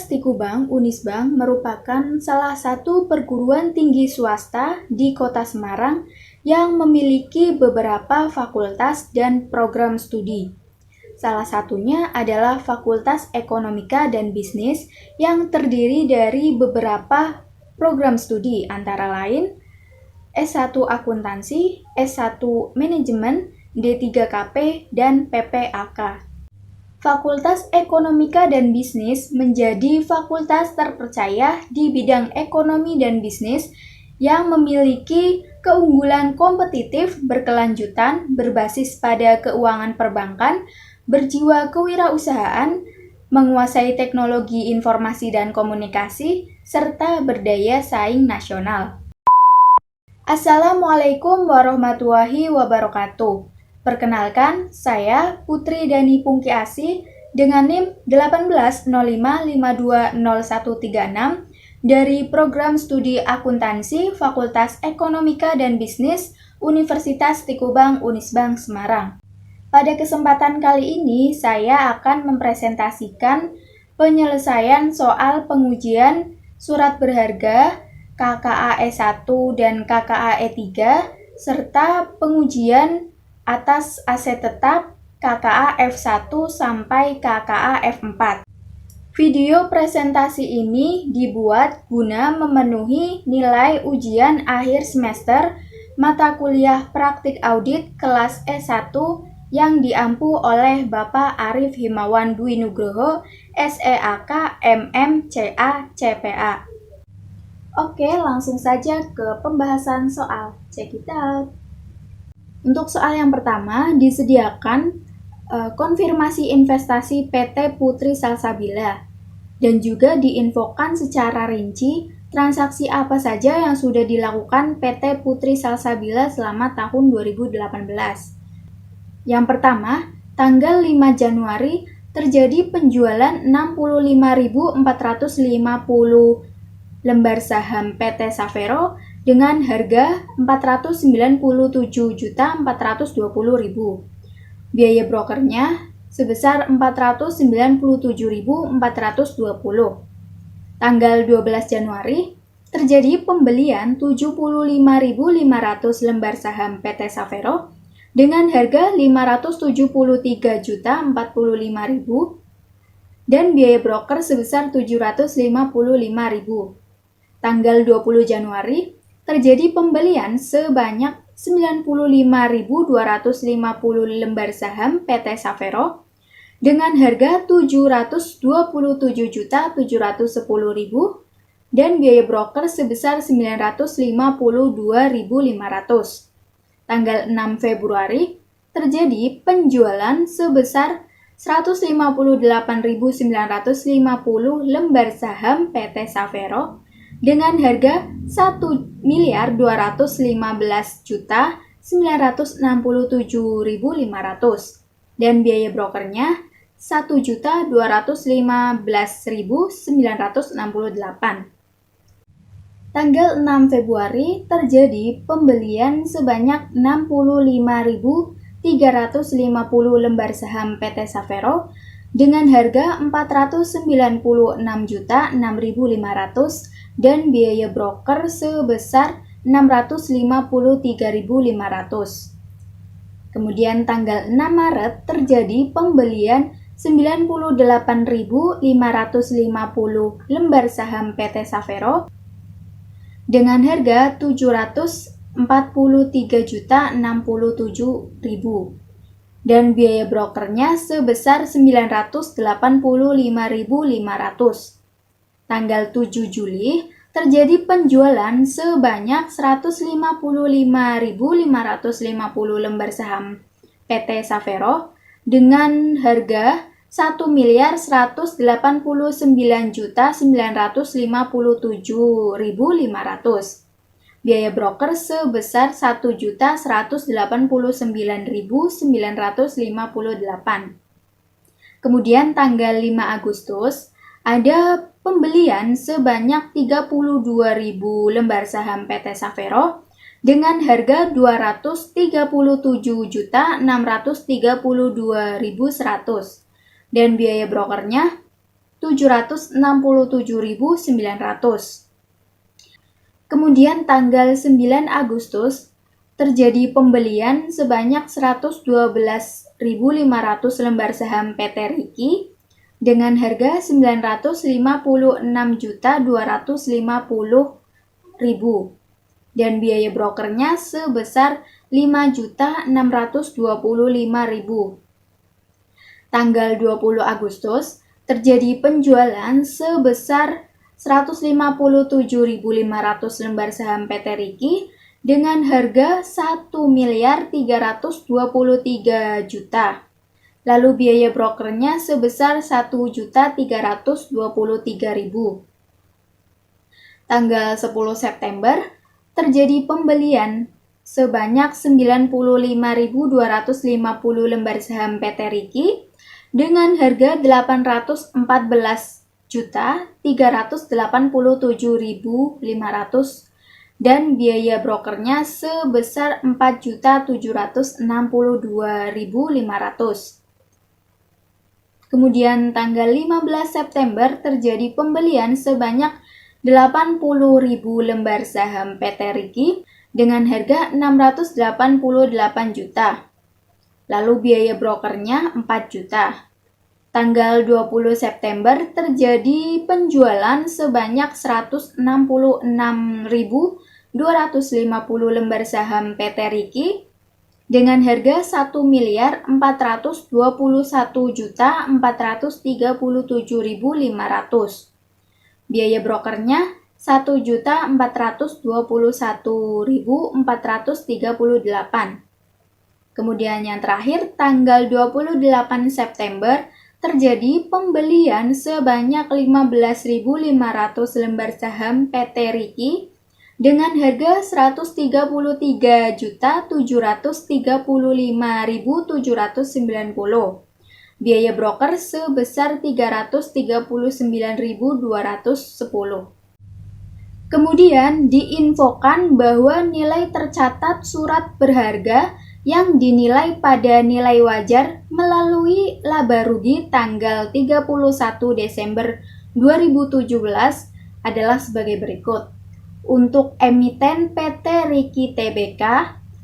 Tikubang Unisbank merupakan salah satu perguruan tinggi swasta di Kota Semarang yang memiliki beberapa fakultas dan program studi. Salah satunya adalah Fakultas Ekonomika dan Bisnis yang terdiri dari beberapa program studi antara lain S1 Akuntansi, S1 Manajemen, D3KP, dan PPAK. Fakultas Ekonomika dan Bisnis menjadi fakultas terpercaya di bidang ekonomi dan bisnis yang memiliki keunggulan kompetitif berkelanjutan berbasis pada keuangan perbankan, berjiwa kewirausahaan, menguasai teknologi informasi dan komunikasi, serta berdaya saing nasional. Assalamualaikum warahmatullahi wabarakatuh. Perkenalkan, saya Putri Dani Pungkiasi dengan NIM 1805520136 dari Program Studi Akuntansi Fakultas Ekonomika dan Bisnis Universitas Tikubang Unisbank Semarang. Pada kesempatan kali ini, saya akan mempresentasikan penyelesaian soal pengujian surat berharga KKA E1 dan KKA E3 serta pengujian atas aset tetap KKA F1 sampai KKA F4. Video presentasi ini dibuat guna memenuhi nilai ujian akhir semester mata kuliah praktik audit kelas E1 yang diampu oleh Bapak Arif Himawan Dwi Nugroho, SEAK MMCA CPA. Oke, langsung saja ke pembahasan soal. Check it out. Untuk soal yang pertama, disediakan konfirmasi investasi PT Putri Salsabila dan juga diinfokan secara rinci transaksi apa saja yang sudah dilakukan PT Putri Salsabila selama tahun 2018. Yang pertama, tanggal 5 Januari terjadi penjualan 65.450 lembar saham PT Savero dengan harga Rp497.420.000. Biaya brokernya sebesar Rp497.420. Tanggal 12 Januari terjadi pembelian 75.500 lembar saham PT Savero dengan harga Rp573.045.000 dan biaya broker sebesar Rp755.000. Tanggal 20 Januari terjadi pembelian sebanyak 95.250 lembar saham PT Savero dengan harga Rp727.710.000 dan biaya broker sebesar Rp952.500. Tanggal 6 Februari terjadi penjualan sebesar 158.950 lembar saham PT Savero dengan harga Rp1.215.967.500 dan biaya brokernya Rp1.215.968. Tanggal 6 Februari terjadi pembelian sebanyak 65.350 lembar saham PT Savero dengan harga Rp496.006.500 dan biaya broker sebesar Rp653.500. Kemudian tanggal 6 Maret terjadi pembelian 98.550 lembar saham PT Savero dengan harga Rp743.067.000 dan biaya brokernya sebesar Rp985.500. Tanggal 7 Juli terjadi penjualan sebanyak 155.550 lembar saham PT Savero dengan harga Rp1.199.957.500. Biaya broker sebesar Rp1.189.958. Kemudian tanggal 5 Agustus ada pembelian sebanyak 32.000 lembar saham PT Savero dengan harga Rp237.632.100 dan biaya brokernya 767.900. Kemudian tanggal 9 Agustus terjadi pembelian sebanyak 112.500 lembar saham PT Riki dengan harga 956.250.000 dan biaya brokernya sebesar 5.625.000. Tanggal 20 Agustus terjadi penjualan sebesar 157.500 lembar saham PT Riki dengan harga 1.323.000.000. Lalu biaya brokernya sebesar 1.323.000. Tanggal 10 September terjadi pembelian sebanyak 95.250 lembar saham PT Riki dengan harga 814.387.500 dan biaya brokernya sebesar 4.762.500. Kemudian tanggal 15 September terjadi pembelian sebanyak 80.000 lembar saham PT Riki dengan harga 688 juta. Lalu biaya brokernya 4 juta. Tanggal 20 September terjadi penjualan sebanyak 166.250 lembar saham PT Riki dengan harga 1.421.437.500. Biaya brokernya 1.421.438. Kemudian yang terakhir, tanggal 28 September terjadi pembelian sebanyak 15.500 lembar saham PT Riki dengan harga 133.735.790. Biaya broker sebesar 339.210. Kemudian diinfokan bahwa nilai tercatat surat berharga yang dinilai pada nilai wajar melalui laba rugi tanggal 31 Desember 2017 adalah sebagai berikut. Untuk emiten PT Riki Tbk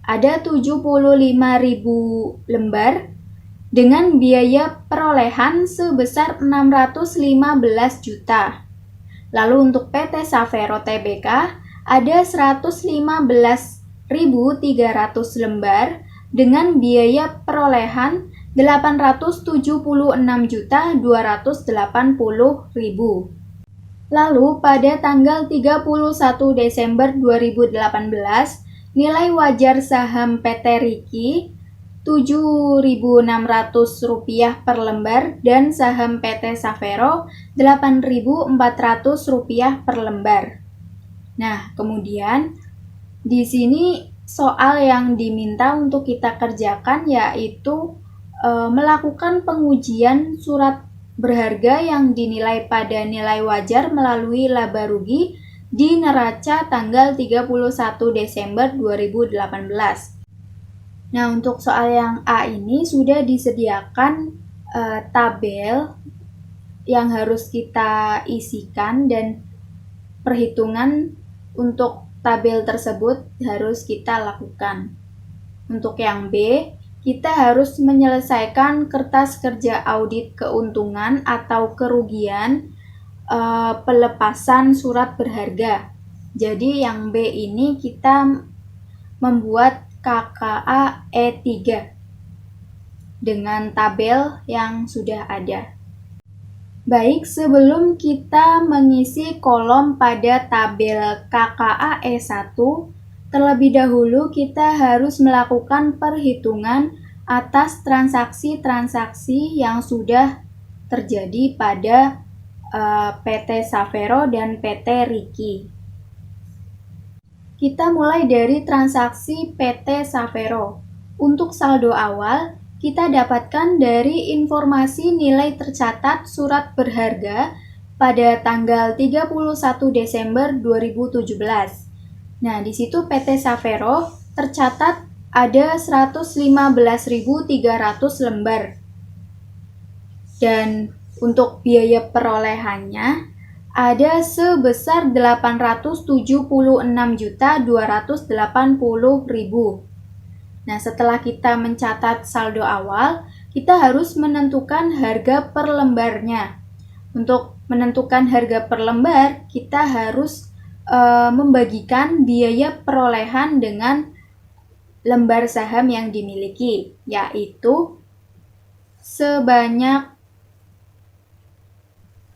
ada 75.000 lembar dengan biaya perolehan sebesar 615 juta. Lalu untuk PT Savero Tbk ada 115.300 lembar dengan biaya perolehan 876.280.000. Lalu pada tanggal 31 Desember 2018, nilai wajar saham PT Riki Rp7.600 per lembar dan saham PT Savero Rp8.400 per lembar. Nah, kemudian di sini soal yang diminta untuk kita kerjakan yaitu melakukan pengujian surat berharga yang dinilai pada nilai wajar melalui laba rugi di neraca tanggal 31 Desember 2018. Nah, untuk soal yang A ini sudah disediakan tabel yang harus kita isikan dan perhitungan untuk tabel tersebut harus kita lakukan. Untuk yang B, kita harus menyelesaikan kertas kerja audit keuntungan atau kerugian pelepasan surat berharga. Jadi yang B ini kita membuat KKA E3 dengan tabel yang sudah ada. Baik, sebelum kita mengisi kolom pada tabel KKA E1, terlebih dahulu kita harus melakukan perhitungan atas transaksi-transaksi yang sudah terjadi pada PT Savero dan PT Riki. Kita mulai dari transaksi PT Savero. Untuk saldo awal, kita dapatkan dari informasi nilai tercatat surat berharga pada tanggal 31 Desember 2017. Nah, di situ PT Savero tercatat ada 115.300 lembar. Dan Untuk biaya perolehannya ada sebesar 876.280.000. Nah, setelah kita mencatat saldo awal, kita harus menentukan harga per lembarnya. Untuk menentukan harga per lembar, kita harus membagikan biaya perolehan dengan lembar saham yang dimiliki, yaitu sebanyak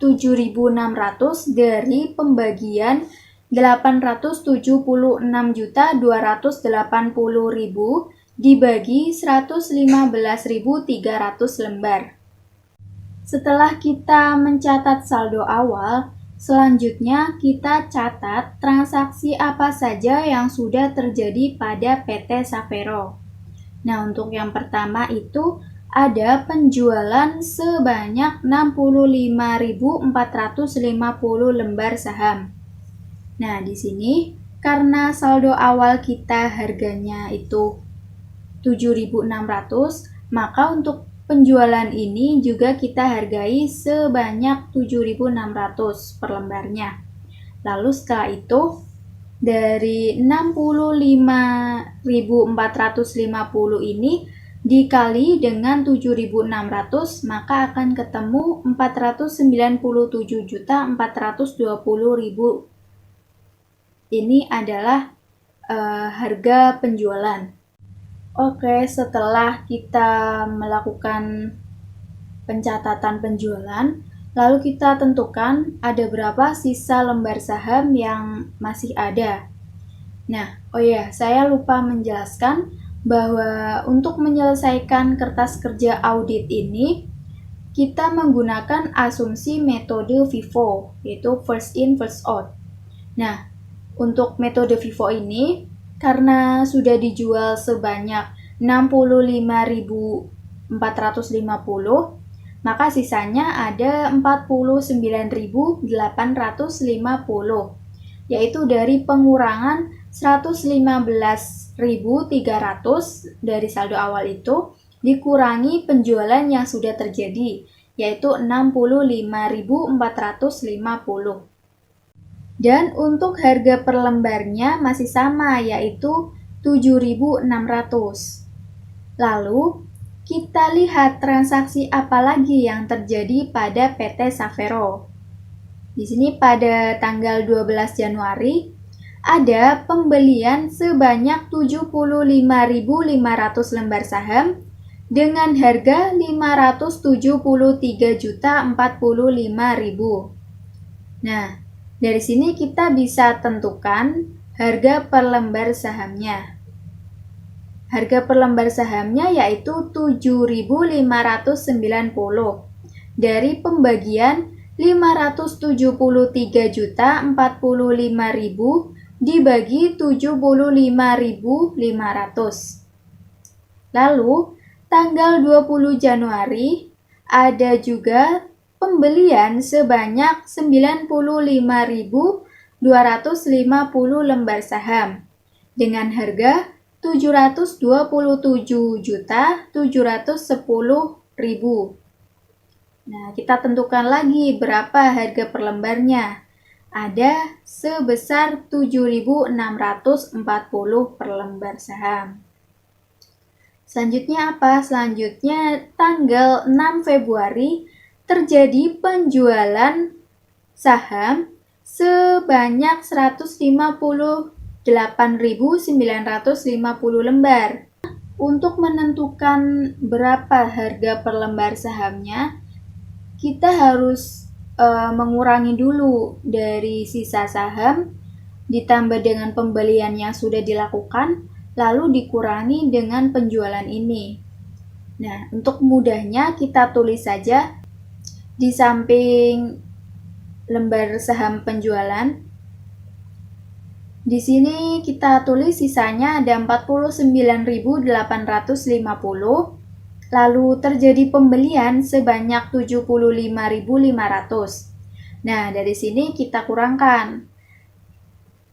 7.600 dari pembagian 876.280.000 dibagi 115.300 lembar. Setelah kita mencatat saldo awal, selanjutnya kita catat transaksi apa saja yang sudah terjadi pada PT Saveiro. Nah, untuk yang pertama itu ada penjualan sebanyak 65.450 lembar saham. Nah, di sini karena saldo awal kita harganya itu 7.600, maka untuk penjualan ini juga kita hargai sebanyak 7.600 per lembarnya. Lalu setelah itu dari 65.450 ini dikali dengan 7.600, maka akan ketemu 497.420.000. Ini adalah harga penjualan. Oke, setelah kita melakukan pencatatan penjualan, lalu kita tentukan ada berapa sisa lembar saham yang masih ada. Nah, saya lupa menjelaskan bahwa untuk menyelesaikan kertas kerja audit ini, kita menggunakan asumsi metode FIFO, yaitu first in, first out. Nah, untuk metode FIFO ini, karena sudah dijual sebanyak 65.450, maka sisanya ada 49.850, yaitu dari pengurangan 115.300 dari saldo awal itu dikurangi penjualan yang sudah terjadi, yaitu 65.450. Dan untuk harga per lembarnya masih sama, yaitu 7.600. Lalu, kita lihat transaksi apa lagi yang terjadi pada PT Saveiro. Di sini pada tanggal 12 Januari, ada pembelian sebanyak 75.500 lembar saham dengan harga 573.045.000. Nah, dari sini kita bisa tentukan harga per lembar sahamnya. Harga per lembar sahamnya yaitu 7.590 dari pembagian 573.045.000 dibagi 75.500. Lalu, tanggal 20 Januari ada juga pembelian sebanyak 95.250 lembar saham dengan harga 727.710.000. Nah, kita tentukan lagi berapa harga per lembarnya. Ada sebesar 7.640 per lembar saham. Selanjutnya apa? Selanjutnya tanggal 6 Februari terjadi penjualan saham sebanyak 158.950 lembar. Untuk menentukan berapa harga per lembar sahamnya, kita harus mengurangi dulu dari sisa saham ditambah dengan pembelian yang sudah dilakukan, lalu dikurangi dengan penjualan ini. Nah, untuk mudahnya kita tulis saja di samping lembar saham penjualan. Di sini kita tulis sisanya ada 49.850. Lalu terjadi pembelian sebanyak 75.500. Nah, dari sini kita kurangkan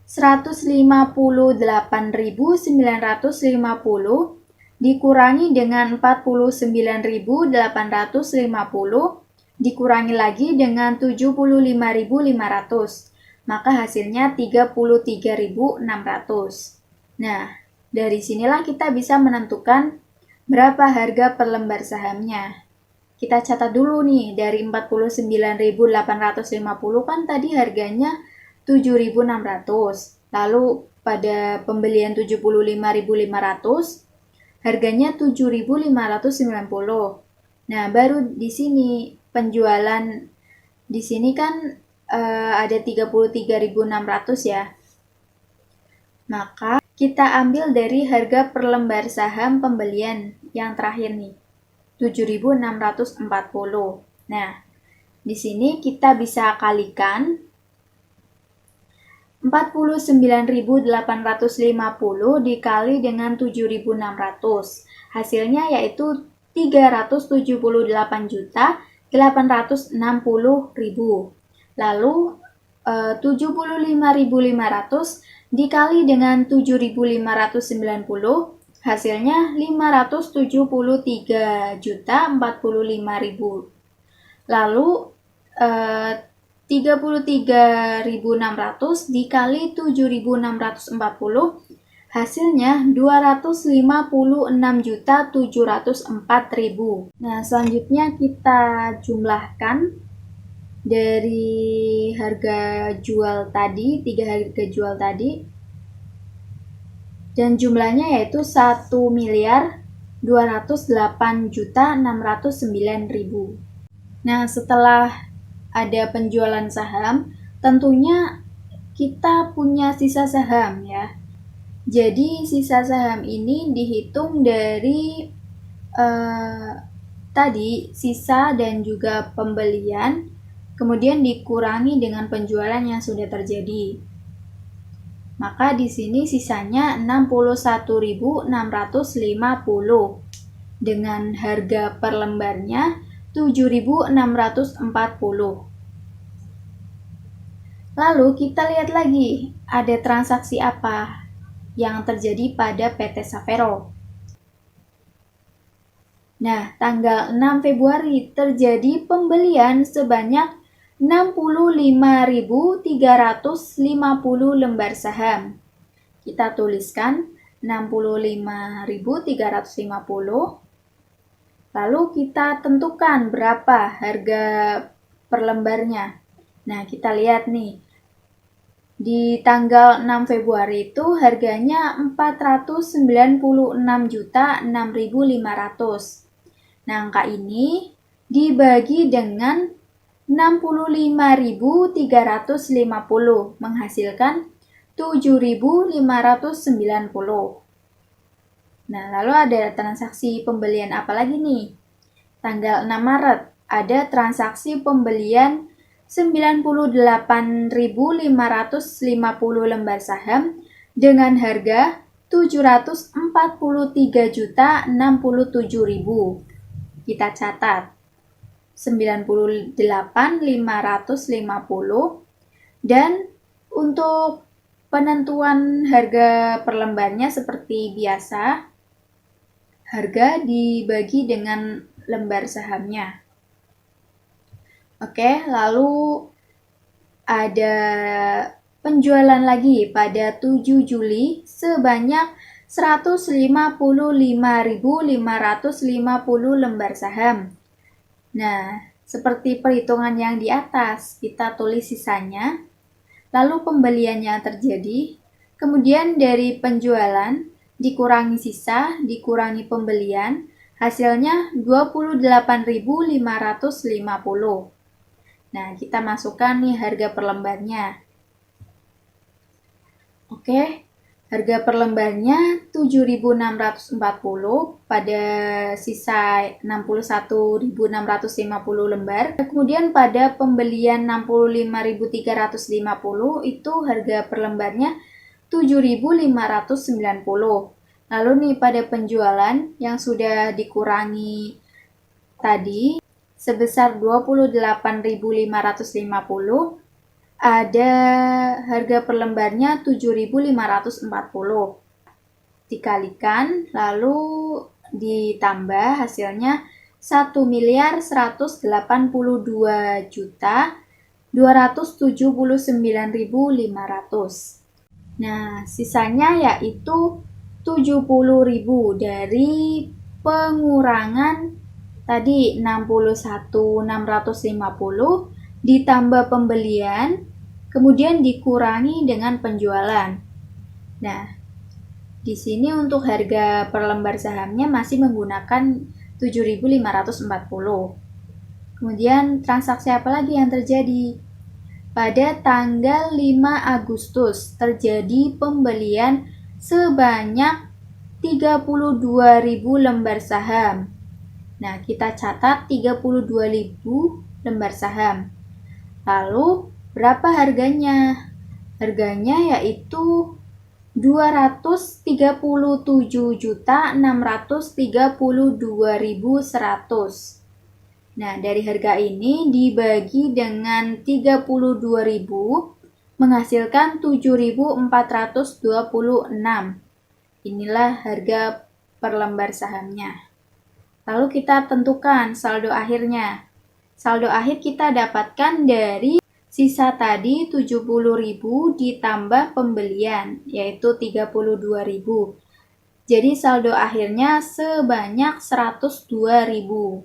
158.950 dikurangi dengan 49.850, dikurangi lagi dengan 75.500, maka hasilnya 33.600. Nah, dari sinilah kita bisa menentukan berapa harga per lembar sahamnya. Kita catat dulu nih, dari 49.850 kan tadi harganya 7.600. Lalu pada pembelian 75.500, harganya 7.590. Nah, baru di sini penjualan di sini kan ada 33.600 ya. Maka kita ambil dari harga per lembar saham pembelian yang terakhir nih, 7.640. Nah, di sini kita bisa kalikan 49.850 dikali dengan 7.600. Hasilnya yaitu 378.860.000. Lalu 75.500 dikali dengan 7.590, hasilnya 573.045.000. Lalu 33.600 dikali 7.640, hasilnya 256.704.000. Nah, selanjutnya kita jumlahkan dari harga jual tadi, 3 harga jual tadi, dan jumlahnya yaitu 1.208.609.000. Nah, setelah ada penjualan saham, tentunya kita punya sisa saham ya. Jadi sisa saham ini dihitung dari tadi sisa dan juga pembelian, kemudian dikurangi dengan penjualan yang sudah terjadi. Maka di sini sisanya 61.650 dengan harga per lembarnya 7.640. Lalu kita lihat lagi, ada transaksi apa yang terjadi pada PT Saveiro. Nah, tanggal 6 Februari terjadi pembelian sebanyak 65.350 lembar saham. Kita tuliskan 65.350. Lalu kita tentukan berapa harga per lembarnya. Nah, kita lihat nih. Di tanggal 6 Februari itu harganya 496.006.500. Nah, angka ini dibagi dengan 65.350 menghasilkan 7.590. Nah, lalu ada transaksi pembelian apa lagi nih? Tanggal 6 Maret ada transaksi pembelian 98.550 lembar saham dengan harga 743.067.000. Kita catat 98.550, dan untuk penentuan harga per lembarnya seperti biasa, harga dibagi dengan lembar sahamnya. Oke, lalu ada penjualan lagi pada 7 Juli sebanyak 155.550 lembar saham. Nah, seperti perhitungan yang di atas, kita tulis sisanya, lalu pembelian yang terjadi, kemudian dari penjualan dikurangi sisa, dikurangi pembelian, hasilnya 28.550. Nah, kita masukkan nih harga per lembarnya. Oke, harga per lembarnya 7.640 pada sisa 61.650 lembar. Kemudian pada pembelian 65.350 itu harga per lembarnya 7.590. Lalu nih pada penjualan yang sudah dikurangi tadi sebesar 28.550, ada harga per lembarnya 7.540. Dikalikan lalu ditambah hasilnya 1.182.279.500. Nah, sisanya yaitu 70.000 dari pengurangan tadi 61.650 ditambah pembelian, kemudian dikurangi dengan penjualan. Nah, di sini untuk harga per lembar sahamnya masih menggunakan 7.540. Kemudian transaksi apa lagi yang terjadi? Pada tanggal 5 Agustus terjadi pembelian sebanyak 32.000 lembar saham. Nah, kita catat 32.000 lembar saham. Lalu, berapa harganya? Harganya yaitu 237.632.100. Nah, dari harga ini dibagi dengan 32.000 menghasilkan 7.426. Inilah harga per lembar sahamnya. Lalu kita tentukan saldo akhirnya. Saldo akhir kita dapatkan dari sisa tadi 70.000 ditambah pembelian, yaitu 32.000. Jadi saldo akhirnya sebanyak 102.000.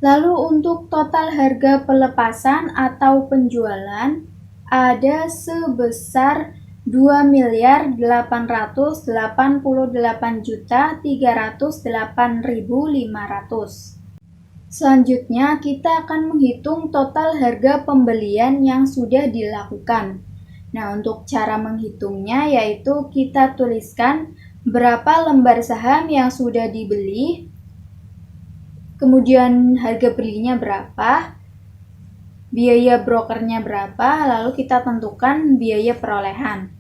Lalu untuk total harga pelepasan atau penjualan ada sebesar 2.888.308.500. Selanjutnya kita akan menghitung total harga pembelian yang sudah dilakukan. Nah, untuk cara menghitungnya yaitu kita tuliskan berapa lembar saham yang sudah dibeli, kemudian harga belinya berapa, biaya brokernya berapa, lalu kita tentukan biaya perolehan.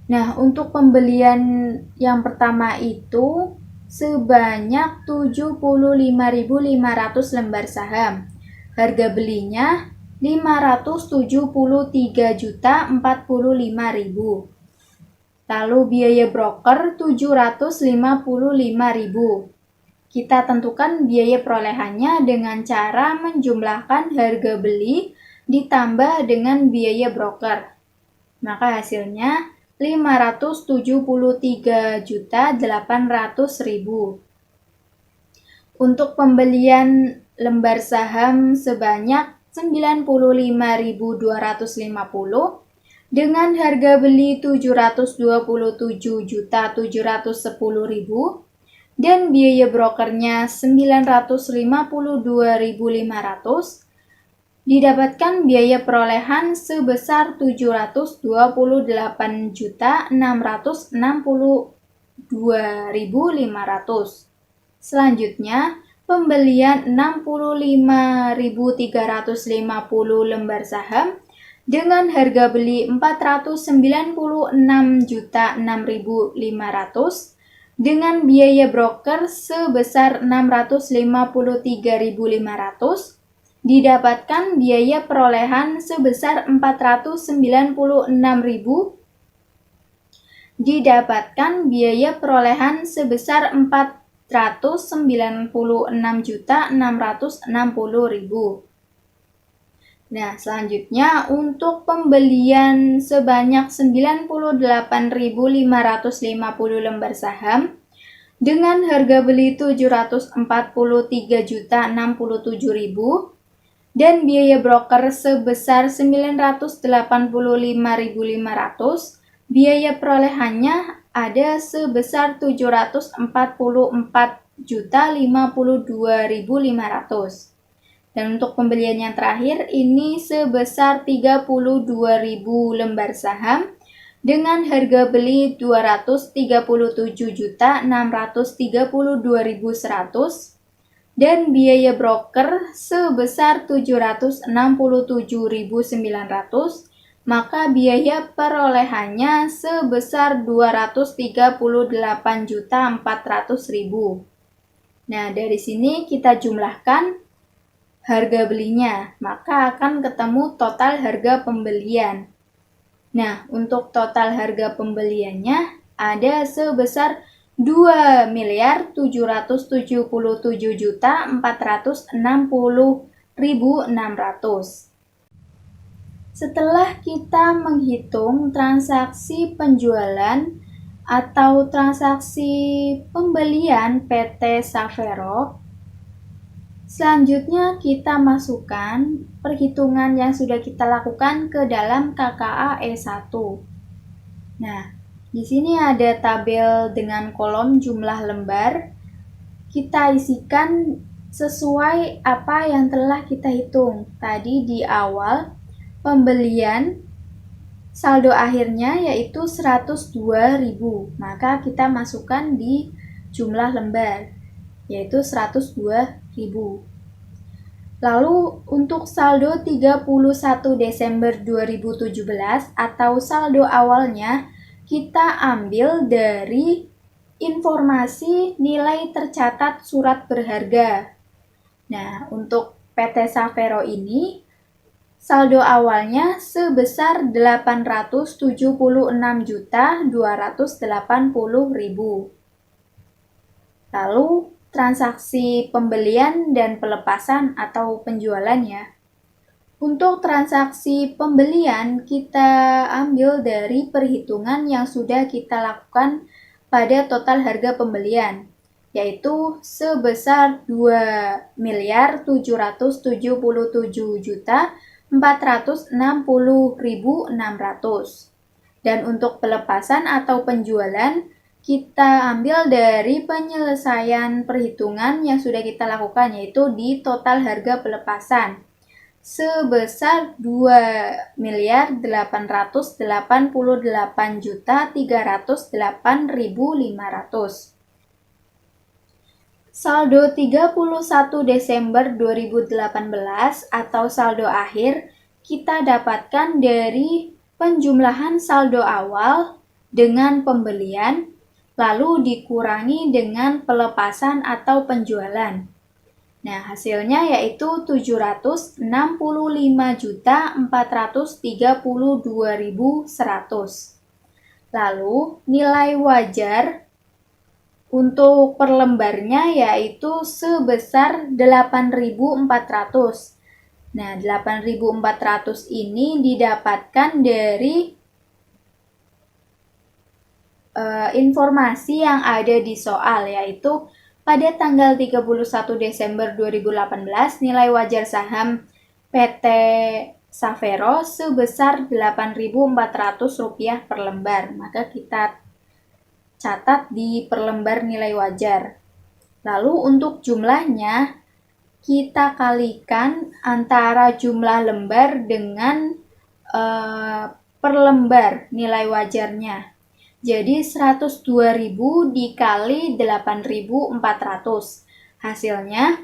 Nah, untuk pembelian yang pertama itu sebanyak 75.500 lembar saham. Harga belinya 573.045.000. Lalu biaya broker 755.000. Kita tentukan biaya perolehannya dengan cara menjumlahkan harga beli ditambah dengan biaya broker. Maka hasilnya 573.800.000. Untuk pembelian lembar saham sebanyak 95.250 dengan harga beli 727.710.000 dan biaya brokernya 952.500, didapatkan biaya perolehan sebesar 728.662.500. Selanjutnya, pembelian 65.350 lembar saham dengan harga beli 496.006.500 dengan biaya broker sebesar 653.500, didapatkan biaya perolehan sebesar 496.000, didapatkan biaya perolehan sebesar 496.660.000. Nah, selanjutnya untuk pembelian sebanyak 98.550 lembar saham dengan harga beli 743.067.000 dan biaya broker sebesar 985.500, biaya perolehannya ada sebesar 744.052.500. Dan untuk pembelian yang terakhir ini sebesar 32.000 lembar saham dengan harga beli 237.632.100 dan biaya broker sebesar 767.900, maka biaya perolehannya sebesar 238.400.000. Nah, dari sini kita jumlahkan harga belinya, maka akan ketemu total harga pembelian. Nah, untuk total harga pembeliannya ada sebesar 2.777.460.600. Setelah kita menghitung transaksi penjualan atau transaksi pembelian PT Savero, selanjutnya kita masukkan perhitungan yang sudah kita lakukan ke dalam KKA E1. Nah, di sini ada tabel dengan kolom jumlah lembar. Kita isikan sesuai apa yang telah kita hitung. Tadi di awal pembelian saldo akhirnya yaitu 102.000. Maka kita masukkan di jumlah lembar yaitu 102.000. Lalu untuk saldo 31 Desember 2017 atau saldo awalnya kita ambil dari informasi nilai tercatat surat berharga. Nah, untuk PT Savero ini saldo awalnya sebesar 876.280.000. Lalu transaksi pembelian dan pelepasan atau penjualannya. Untuk transaksi pembelian kita ambil dari perhitungan yang sudah kita lakukan pada total harga pembelian, yaitu sebesar 2.077.460.600. Dan untuk pelepasan atau penjualan kita ambil dari penyelesaian perhitungan yang sudah kita lakukan, yaitu di total harga pelepasan sebesar 2.888.308.500. Saldo 31 Desember 2018 atau saldo akhir kita dapatkan dari penjumlahan saldo awal dengan pembelian lalu dikurangi dengan pelepasan atau penjualan. Nah, hasilnya yaitu 765.432.100. Lalu, nilai wajar untuk per lembarnya yaitu sebesar 8.400. Nah, 8.400 ini didapatkan dari informasi yang ada di soal, yaitu pada tanggal 31 Desember 2018 nilai wajar saham PT Savero sebesar Rp8.400 per lembar. Maka kita catat di per lembar nilai wajar. Lalu untuk jumlahnya kita kalikan antara jumlah lembar dengan per lembar nilai wajarnya. Jadi 102.000 dikali 8.400. Hasilnya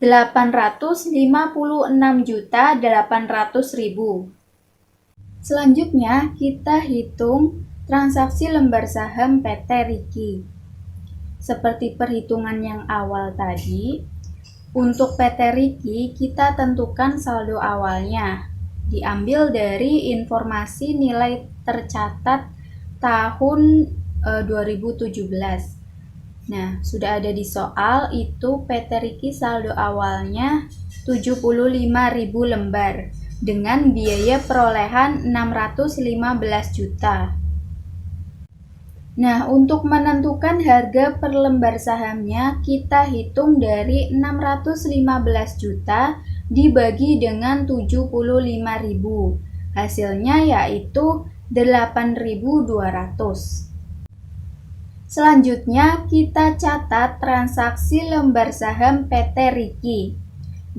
856.800.000. Selanjutnya kita hitung transaksi lembar saham PT Riki. Seperti perhitungan yang awal tadi, untuk PT Riki kita tentukan saldo awalnya. Diambil dari informasi nilai tercatat tahun 2017. Nah, sudah ada di soal itu PT Riki saldo awalnya 75.000 lembar dengan biaya perolehan 615 juta. Nah, untuk menentukan harga per lembar sahamnya kita hitung dari 615 juta dibagi dengan 75.000. Hasilnya yaitu 8.200. Selanjutnya kita catat transaksi lembar saham PT Riki.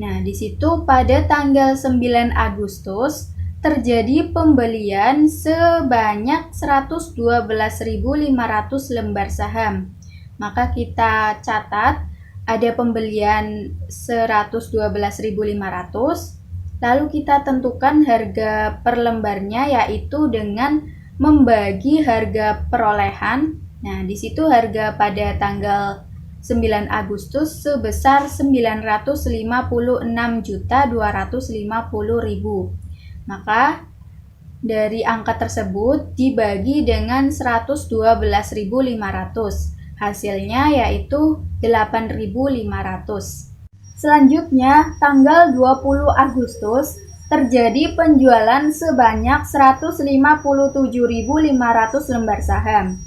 Nah, di situ pada tanggal 9 Agustus terjadi pembelian sebanyak 112.500 lembar saham. Maka kita catat ada pembelian 112.500. Lalu kita tentukan harga per lembarnya yaitu dengan membagi harga perolehan. Nah, di situ harga pada tanggal 9 Agustus sebesar 956.250.000. Maka dari angka tersebut dibagi dengan 112.500. Hasilnya yaitu 8.500. Selanjutnya, tanggal 20 Agustus terjadi penjualan sebanyak 157.500 lembar saham.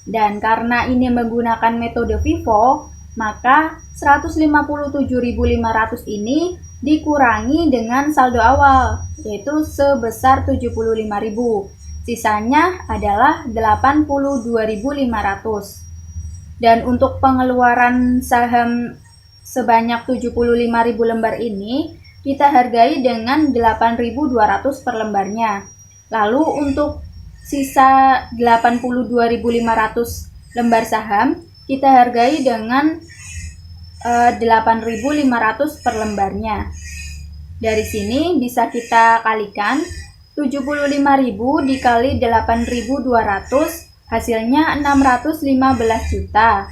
Dan karena ini menggunakan metode FIFO, maka 157.500 ini dikurangi dengan saldo awal, yaitu sebesar 75.000. Sisanya adalah 82.500. Dan untuk pengeluaran saham sebanyak 75.000 lembar ini, kita hargai dengan 8.200 per lembarnya. Lalu untuk sisa 82.500 lembar saham, kita hargai dengan 8.500 per lembarnya. Dari sini bisa kita kalikan 75.000 dikali 8.200 hasilnya 615 juta.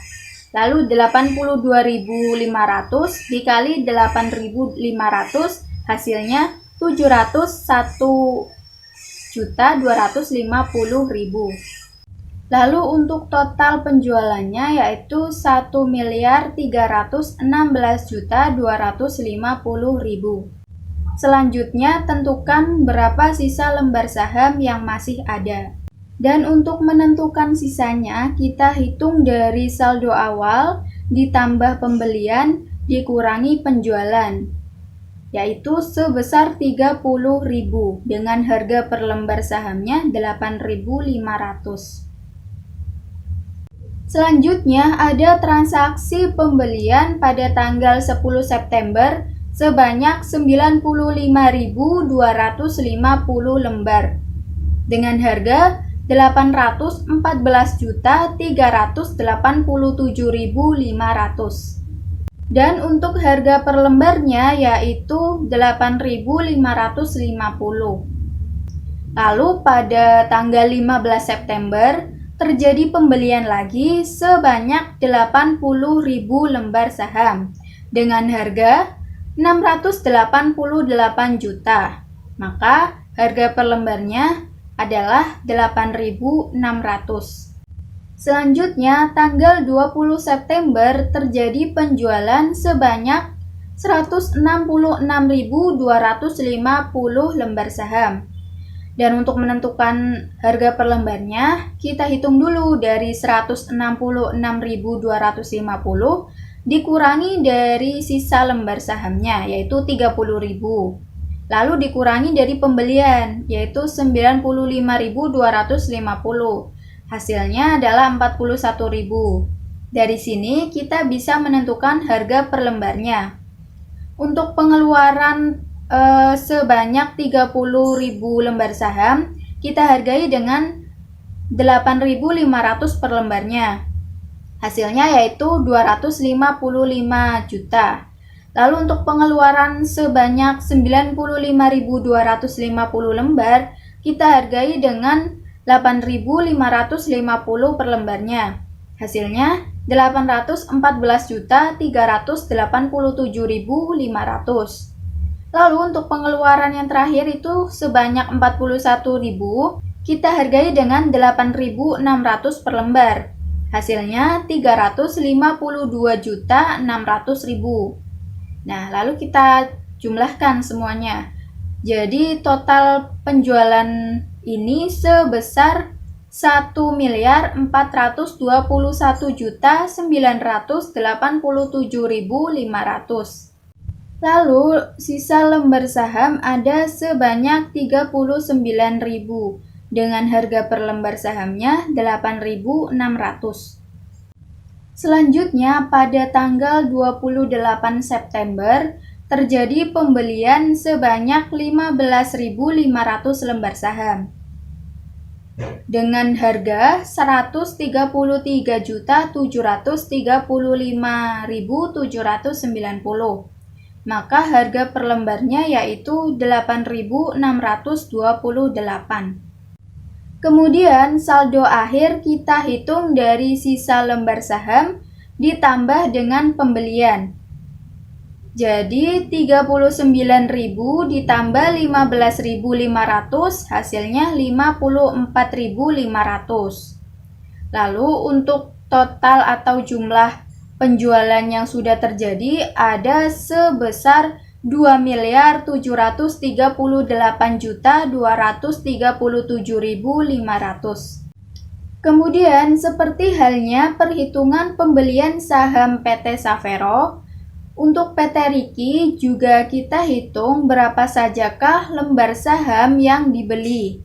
Lalu 82.500 dikali 8.500 hasilnya 701.250.000. Lalu untuk total penjualannya yaitu 1.316.250.000. Selanjutnya tentukan berapa sisa lembar saham yang masih ada. Dan untuk menentukan sisanya kita hitung dari saldo awal ditambah pembelian dikurangi penjualan, yaitu sebesar 30.000 dengan harga per lembar sahamnya 8.500. Selanjutnya ada transaksi pembelian pada tanggal 10 September sebanyak 95.250 lembar dengan harga 814.387.500. Dan untuk harga per lembarnya yaitu 8.550. Lalu pada tanggal 15 September terjadi pembelian lagi sebanyak 80.000 lembar saham dengan harga 688 juta. Maka harga per lembarnya adalah 8.600. Selanjutnya tanggal 20 September terjadi penjualan sebanyak 166.250 lembar saham. Dan untuk menentukan harga per lembarnya, kita hitung dulu dari 166.250 dikurangi dari sisa lembar sahamnya, yaitu 30.000. Lalu dikurangi dari pembelian, yaitu 95.250. Hasilnya adalah 41.000. Dari sini kita bisa menentukan harga per lembarnya. Untuk pengeluaran sebanyak 30.000 lembar saham kita hargai dengan 8.500 per lembarnya. Hasilnya yaitu 255 juta. Lalu untuk pengeluaran sebanyak 95.250 lembar kita hargai dengan 8.550 per lembarnya. Hasilnya 814.387.500. Lalu untuk pengeluaran yang terakhir itu sebanyak 41.000, kita hargai dengan 8.600 per lembar. Hasilnya 352.600.000. Nah, lalu kita jumlahkan semuanya. Jadi total penjualan ini sebesar 1.041.987.500. Lalu sisa lembar saham ada sebanyak 39.000 dengan harga per lembar sahamnya 8.600. Selanjutnya pada tanggal 28 September terjadi pembelian sebanyak 15.500 lembar saham dengan harga 133.735.790. Maka harga per lembarnya yaitu 8.628. Kemudian saldo akhir kita hitung dari sisa lembar saham ditambah dengan pembelian. Jadi 39.000 ditambah 15.500 hasilnya 54.500. Lalu untuk total atau jumlah penjualan yang sudah terjadi ada sebesar 2.738.237.500. Kemudian, seperti halnya perhitungan pembelian saham PT Savero, untuk PT Riki juga kita hitung berapa sajakah lembar saham yang dibeli.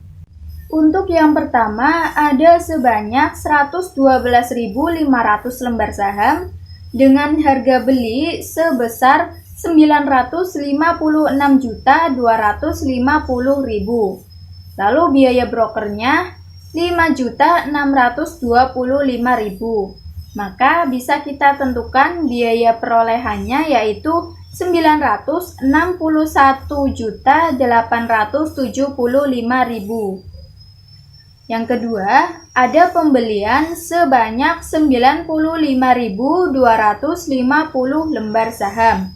Untuk yang pertama ada sebanyak 112.500 lembar saham dengan harga beli sebesar 956.250.000. Lalu biaya brokernya 5.625.000. Maka bisa kita tentukan biaya perolehannya yaitu 961.875.000. Yang kedua, ada pembelian sebanyak 95.250 lembar saham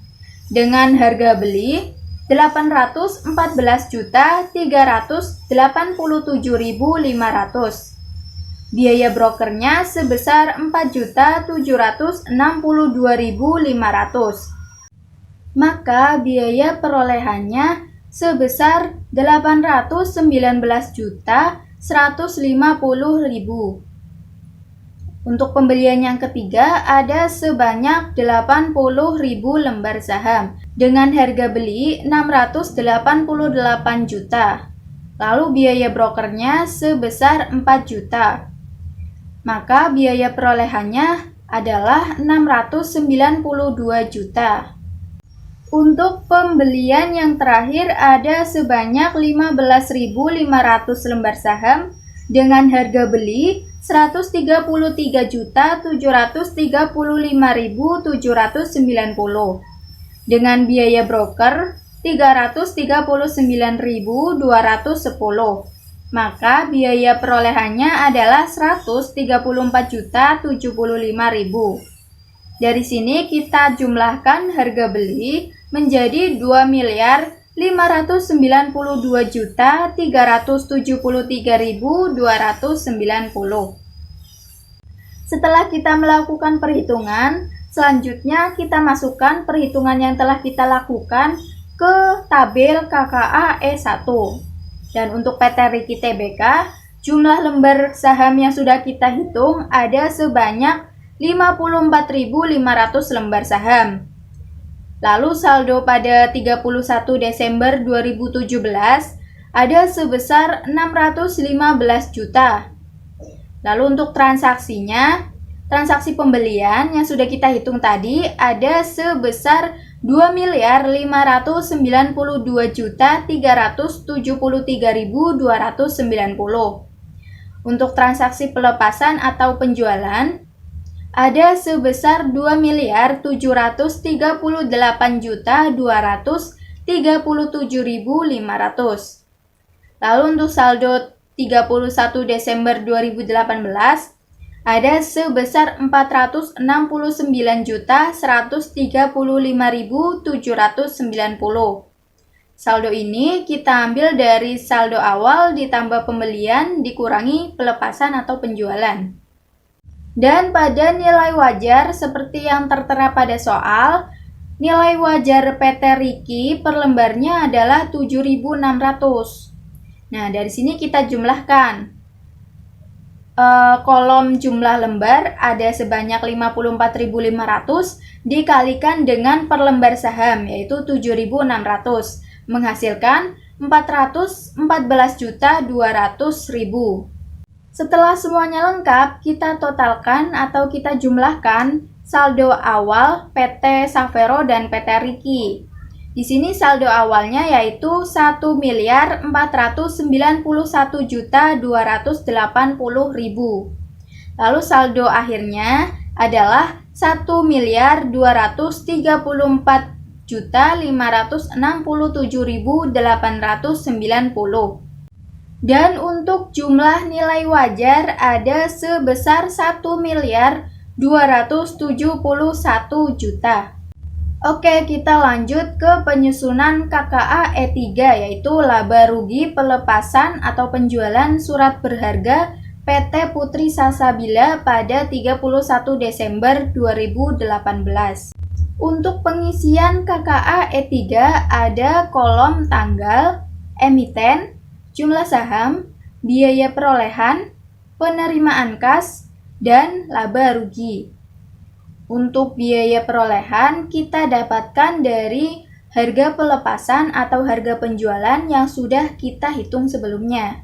dengan harga beli 814.387.500. Biaya brokernya sebesar 4.762.500. Maka biaya perolehannya sebesar 819.150.000. Untuk pembelian yang ketiga ada sebanyak 80.000 lembar saham dengan harga beli 688 juta. Lalu biaya brokernya sebesar 4 juta. Maka biaya perolehannya adalah 692 juta. Untuk pembelian yang terakhir ada sebanyak 15.500 lembar saham dengan harga beli 133.735.790 dengan biaya broker 339.210. Maka biaya perolehannya adalah 134.075.000. Dari sini kita jumlahkan harga beli menjadi 2.592.373.290. Setelah kita melakukan perhitungan, selanjutnya kita masukkan perhitungan yang telah kita lakukan ke tabel KKA E1. Dan untuk PT Riki Tbk, jumlah lembar saham yang sudah kita hitung ada sebanyak 54.500 lembar saham. Lalu saldo pada 31 Desember 2017 ada sebesar 615 juta. Lalu untuk transaksinya, transaksi pembelian yang sudah kita hitung tadi ada sebesar 2.592.373.290. Untuk transaksi pelepasan atau penjualan ada sebesar 2.738.237.500. Lalu untuk saldo 31 Desember 2018 ada sebesar 469.135.790. Saldo ini kita ambil dari saldo awal ditambah pembelian dikurangi pelepasan atau penjualan. Dan pada nilai wajar seperti yang tertera pada soal, nilai wajar PT Riki per lembarnya adalah 7.600. Nah, dari sini kita jumlahkan. Kolom jumlah lembar ada sebanyak 54.500 dikalikan dengan per lembar saham yaitu 7.600 menghasilkan 414.200.000. Setelah semuanya lengkap, kita totalkan atau kita jumlahkan saldo awal PT Savero dan PT Riki. Di sini saldo awalnya yaitu 1.491.280.000. Lalu saldo akhirnya adalah 1.234.567.890. Dan untuk jumlah nilai wajar ada sebesar 1.271.000.000. Oke, kita lanjut ke penyusunan KKA E3 yaitu laba rugi pelepasan atau penjualan surat berharga PT Putri Salsabila pada 31 Desember 2018. Untuk pengisian KKA E3 ada kolom tanggal, emiten, jumlah saham, biaya perolehan, penerimaan kas, dan laba rugi. Untuk biaya perolehan kita dapatkan dari harga pelepasan atau harga penjualan yang sudah kita hitung sebelumnya.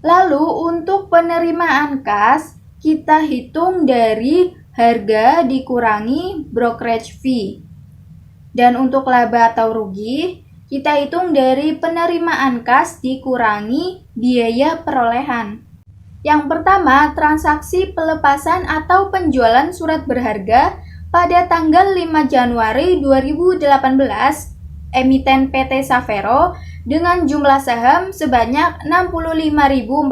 Lalu untuk penerimaan kas, kita hitung dari harga dikurangi brokerage fee. Dan untuk laba atau rugi, kita hitung dari penerimaan kas dikurangi biaya perolehan. Yang pertama, transaksi pelepasan atau penjualan surat berharga pada tanggal 5 Januari 2018, emiten PT Savero dengan jumlah saham sebanyak 65.450,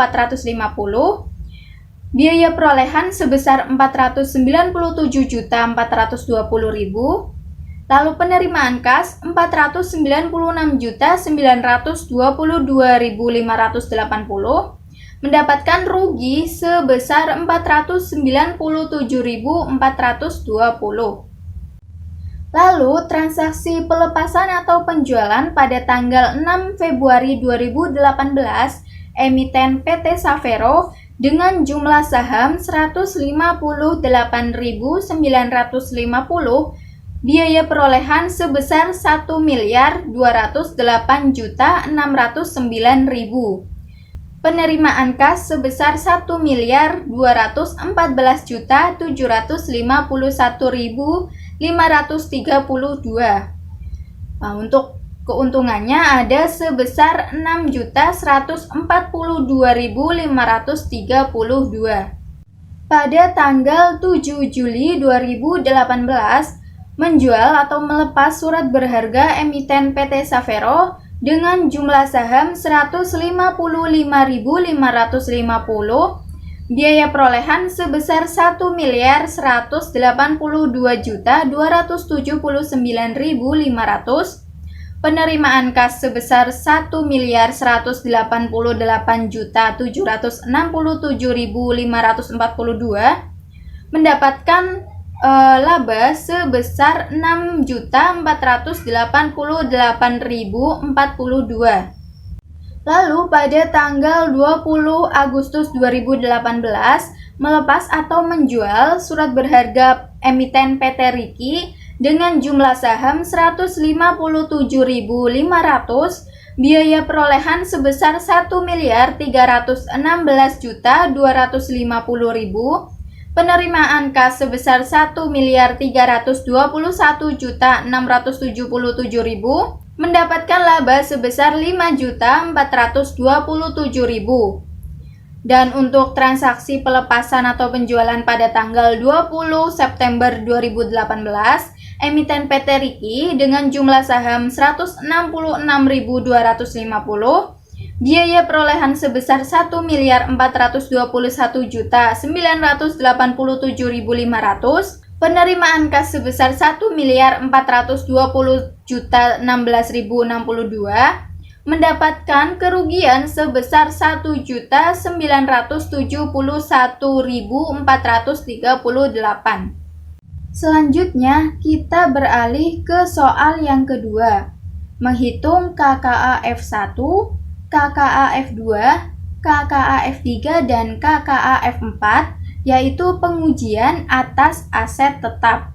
biaya perolehan sebesar 497.420.000, lalu penerimaan kas 496.922.580, mendapatkan rugi sebesar 497.420. Lalu, transaksi pelepasan atau penjualan pada tanggal 6 Februari 2018, emiten PT Savero dengan jumlah saham 158.950, biaya perolehan sebesar 1.208.609.000. Penerimaan kas sebesar 1.214.751.532. Nah, untuk keuntungannya ada sebesar 6.142.532. Pada tanggal 7 Juli 2018, menjual atau melepas surat berharga emiten PT Savero dengan jumlah saham 155.550, biaya perolehan sebesar 1.182.279.500, penerimaan kas sebesar 1.188.767.542, mendapatkan laba sebesar 6.488.042. Lalu pada tanggal 20 Agustus 2018, melepas atau menjual surat berharga emiten PT Riki dengan jumlah saham 157.500, biaya perolehan sebesar 1.316.250.000, penerimaan kas sebesar 1.321.677.000, mendapatkan laba sebesar 5.427.000. Dan untuk transaksi pelepasan atau penjualan pada tanggal 20 September 2018, emiten PT Riki dengan jumlah saham 166.250, biaya perolehan sebesar 1.421.987.500, penerimaan kas sebesar 1.420.016.062, mendapatkan kerugian sebesar 1.971.438. Selanjutnya, kita beralih ke soal yang kedua, menghitung KKA F1, KKA F2, KKA F3, dan KKA F4, yaitu pengujian atas aset tetap.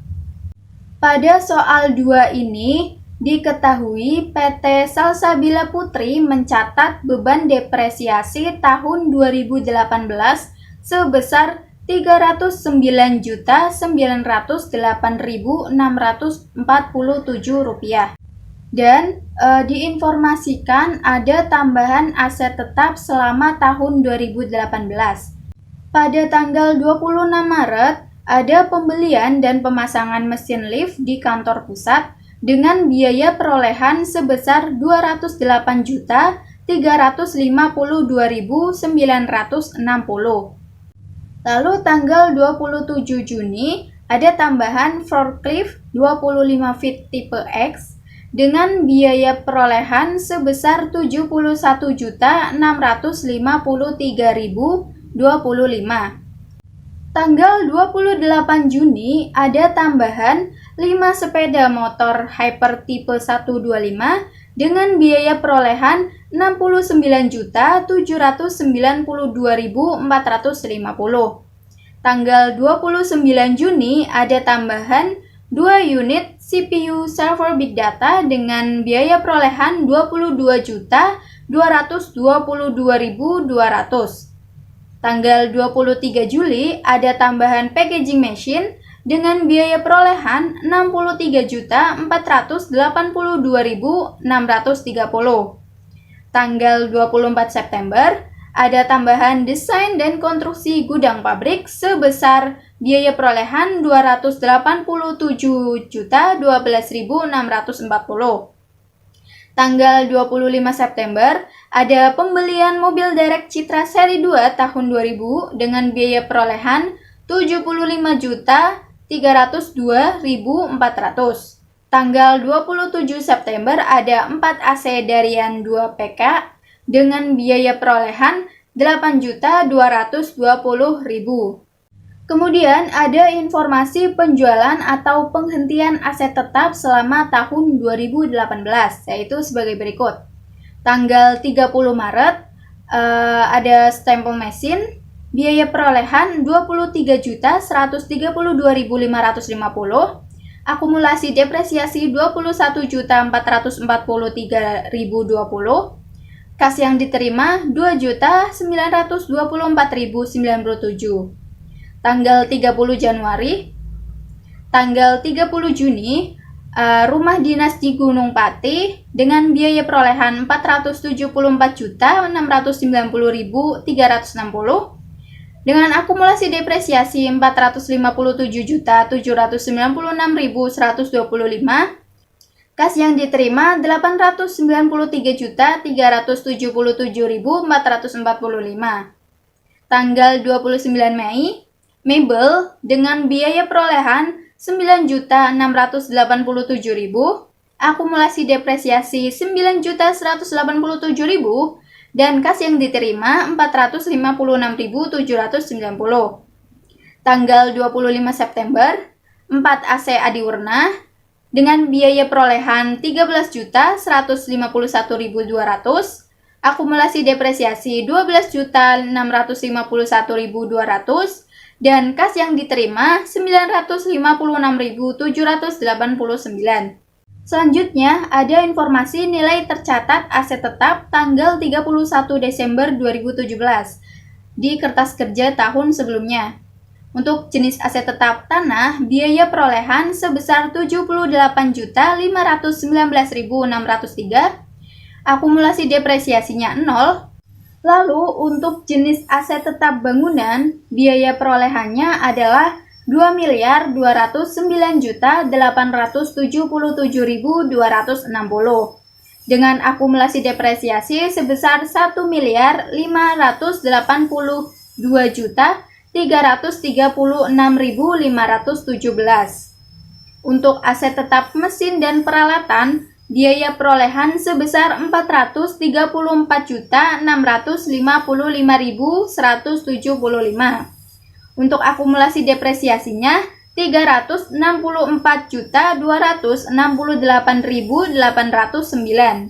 Pada soal 2 ini, diketahui PT Salsabila Putri mencatat beban depresiasi tahun 2018 sebesar Rp309.908.647 dan diinformasikan ada tambahan aset tetap selama tahun 2018. Pada tanggal 26 Maret, ada pembelian dan pemasangan mesin lift di kantor pusat dengan biaya perolehan sebesar Rp208.352.960. Lalu tanggal 27 Juni ada tambahan forklift 25 feet tipe X dengan biaya perolehan sebesar Rp71.653.200 Tanggal 28 Juni ada tambahan 5 sepeda motor Hyper tipe 125 dengan biaya perolehan Rp69.450. Tanggal 29 Juni ada tambahan 2 unit CPU server Big Data dengan biaya perolehan Rp22.222.200. Tanggal 23 Juli ada tambahan packaging machine dengan biaya perolehan Rp63.482.630. Tanggal 24 September ada tambahan desain dan konstruksi gudang pabrik sebesar biaya perolehan Rp287.012.640. Tanggal 25 September ada pembelian mobil Derek Citra seri 2 tahun 2000 dengan biaya perolehan Rp75.302.400. Tanggal 27 September ada 4 AC Darian 2 PK dengan biaya perolehan Rp8.220.000. Kemudian ada informasi penjualan atau penghentian aset tetap selama tahun 2018, yaitu sebagai berikut. Tanggal 30 Maret ada stempel mesin, biaya perolehan Rp23.132.550, akumulasi depresiasi Rp21.443.020, kas yang diterima Rp2.924.097. Tanggal 30 Januari, tanggal 30 Juni, rumah dinas di Gunung Pati dengan biaya perolehan Rp474.690.360 dengan akumulasi depresiasi Rp457.796.125, kas yang diterima Rp893.377.445. Tanggal 29 Mei, Mebel dengan biaya perolehan Rp9.687.000, akumulasi depresiasi Rp9.187.000 dan kas yang diterima Rp456.790. Tanggal 25 September, 4 AC Adiwarna dengan biaya perolehan Rp13.151.200, akumulasi depresiasi Rp12.651.200 dan kas yang diterima Rp956.789. Selanjutnya, ada informasi nilai tercatat aset tetap tanggal 31 Desember 2017 di kertas kerja tahun sebelumnya. Untuk jenis aset tetap tanah, biaya perolehan sebesar Rp78.519.603, akumulasi depresiasinya 0. Lalu, untuk jenis aset tetap bangunan, biaya perolehannya adalah Rp2.877.260 dengan akumulasi depresiasi sebesar Rp1.582.336.517. Untuk aset tetap mesin dan peralatan, biaya perolehan sebesar Rp436.655.175. Untuk akumulasi depresiasinya Rp364.268.809.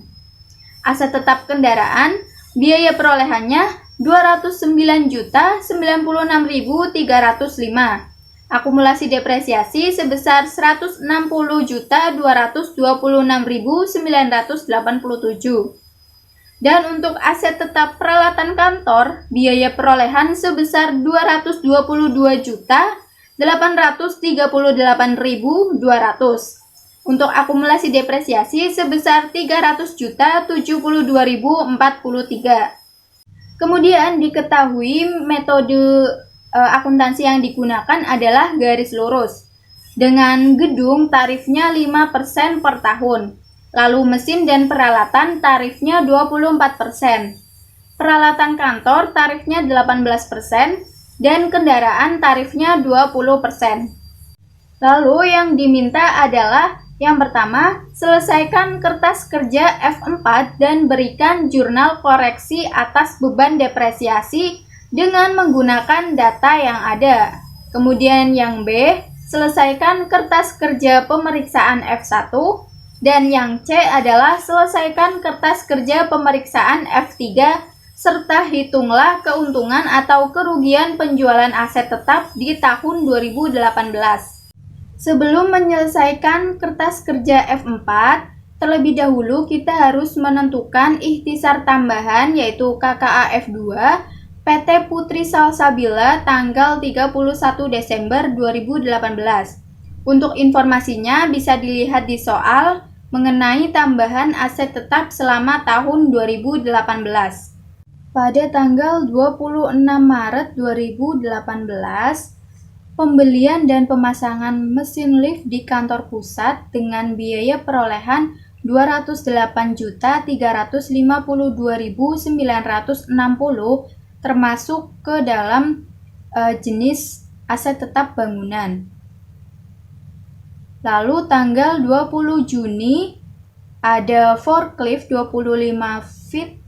Aset tetap kendaraan, biaya perolehannya Rp209.096.305. Akumulasi depresiasi sebesar Rp160.226.987. Dan untuk aset tetap peralatan kantor, biaya perolehan sebesar Rp222.838.200. Untuk akumulasi depresiasi sebesar Rp300.072.043. Kemudian diketahui metode akuntansi yang digunakan adalah garis lurus. Dengan gedung tarifnya 5% per tahun. Lalu mesin dan peralatan tarifnya 24%. Peralatan kantor tarifnya 18% dan kendaraan tarifnya 20%. Lalu yang diminta adalah yang pertama, selesaikan kertas kerja F4 dan berikan jurnal koreksi atas beban depresiasi dengan menggunakan data yang ada. Kemudian yang B, selesaikan kertas kerja pemeriksaan F1. Dan yang C adalah selesaikan kertas kerja pemeriksaan F3 serta hitunglah keuntungan atau kerugian penjualan aset tetap di tahun 2018. Sebelum menyelesaikan kertas kerja F4, terlebih dahulu kita harus menentukan ikhtisar tambahan yaitu KKA F2 PT Putri Salsabila tanggal 31 Desember 2018. Untuk informasinya bisa dilihat di soal mengenai tambahan aset tetap selama tahun 2018. Pada tanggal 26 Maret 2018, pembelian dan pemasangan mesin lift di kantor pusat dengan biaya perolehan Rp208.352.960 termasuk ke dalam jenis aset tetap bangunan. Lalu tanggal 20 Juni ada forklift 25 feet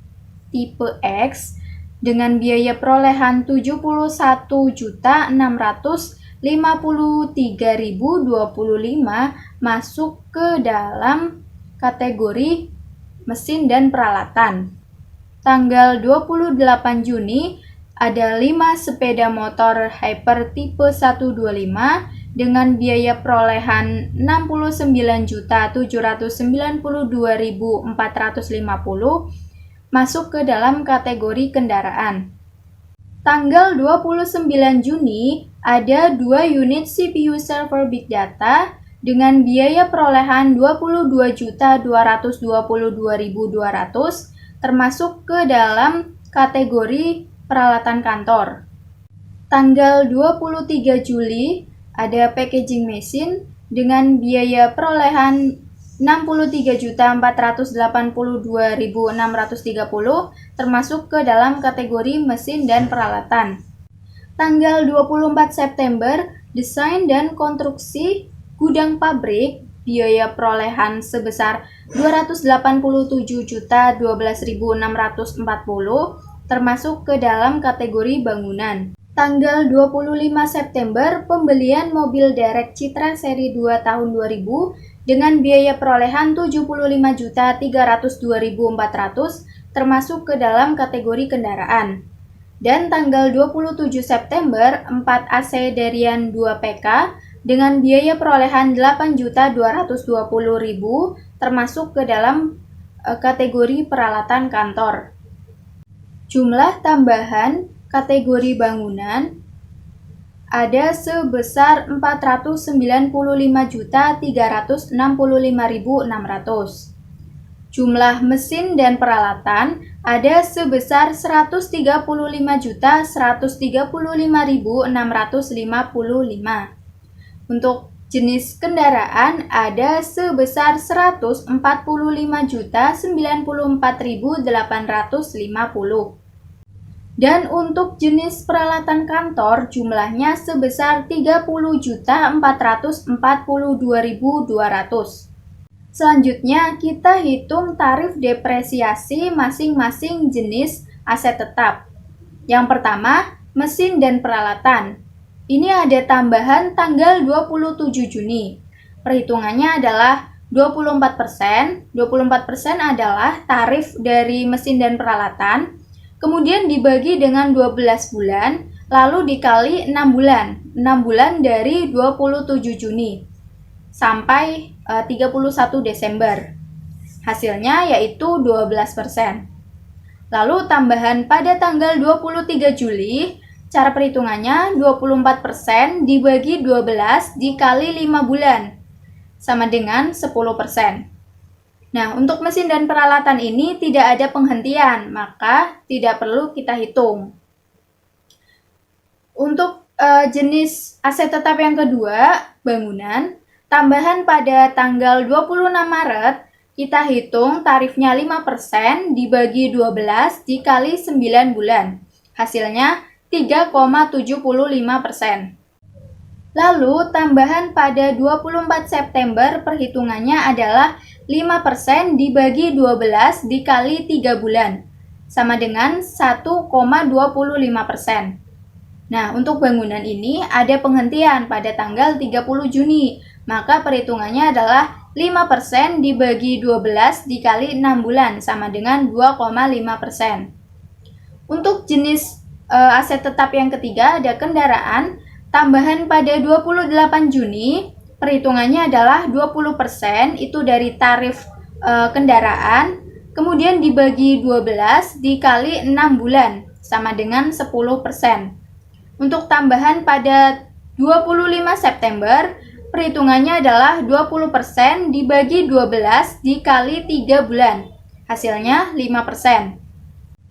tipe X dengan biaya perolehan Rp701.653.025 masuk ke dalam kategori mesin dan peralatan. Tanggal 28 Juni ada 5 sepeda motor Hyper tipe 125 dengan biaya perolehan Rp69.792.450 masuk ke dalam kategori kendaraan. Tanggal 29 Juni ada 2 unit CPU server Big Data dengan biaya perolehan Rp22.222.200 termasuk ke dalam kategori peralatan kantor. Tanggal 23 Juli ada packaging machine dengan biaya perolehan Rp63.482.630 termasuk ke dalam kategori mesin dan peralatan. Tanggal 24 September, desain dan konstruksi gudang pabrik biaya perolehan sebesar Rp287.012.640 termasuk ke dalam kategori bangunan. Tanggal 25 September, pembelian mobil derek Citra seri 2 tahun 2000 dengan biaya perolehan Rp75.302.400 termasuk ke dalam kategori kendaraan. Dan tanggal 27 September, 4 AC Darian 2 PK dengan biaya perolehan Rp8.220.000 termasuk ke dalam kategori peralatan kantor. Jumlah tambahan kategori bangunan ada sebesar Rp495.365.600. Jumlah mesin dan peralatan ada sebesar Rp135.135.655. Untuk jenis kendaraan ada sebesar Rp145.094.850. Dan untuk jenis peralatan kantor jumlahnya sebesar Rp30.442.200. Selanjutnya kita hitung tarif depresiasi masing-masing jenis aset tetap. Yang pertama, mesin dan peralatan. Ini ada tambahan tanggal 27 Juni. Perhitungannya adalah 24%. 24% adalah tarif dari mesin dan peralatan. Kemudian dibagi dengan 12 bulan, lalu dikali 6 bulan. 6 bulan dari 27 Juni sampai 31 Desember. Hasilnya yaitu 12%. Lalu tambahan pada tanggal 23 Juli, cara perhitungannya 24% dibagi 12 dikali 5 bulan, sama dengan 10%. Nah, untuk mesin dan peralatan ini tidak ada penghentian, maka tidak perlu kita hitung. Untuk jenis aset tetap yang kedua, bangunan, tambahan pada tanggal 26 Maret, kita hitung tarifnya 5% dibagi 12 dikali 9 bulan. Hasilnya 3,75%. Lalu, tambahan pada 24 September perhitungannya adalah 5% dibagi 12 dikali 3 bulan, sama dengan 1,25%. Nah, untuk bangunan ini ada penghentian pada tanggal 30 Juni, maka perhitungannya adalah 5% dibagi 12 dikali 6 bulan, sama dengan 2,5%. Untuk jenis aset tetap yang ketiga ada kendaraan, tambahan pada 28 Juni, perhitungannya adalah 20% itu dari tarif kendaraan, kemudian dibagi 12 dikali 6 bulan, sama dengan 10%. Untuk tambahan pada 25 September, perhitungannya adalah 20% dibagi 12 dikali 3 bulan. Hasilnya 5%.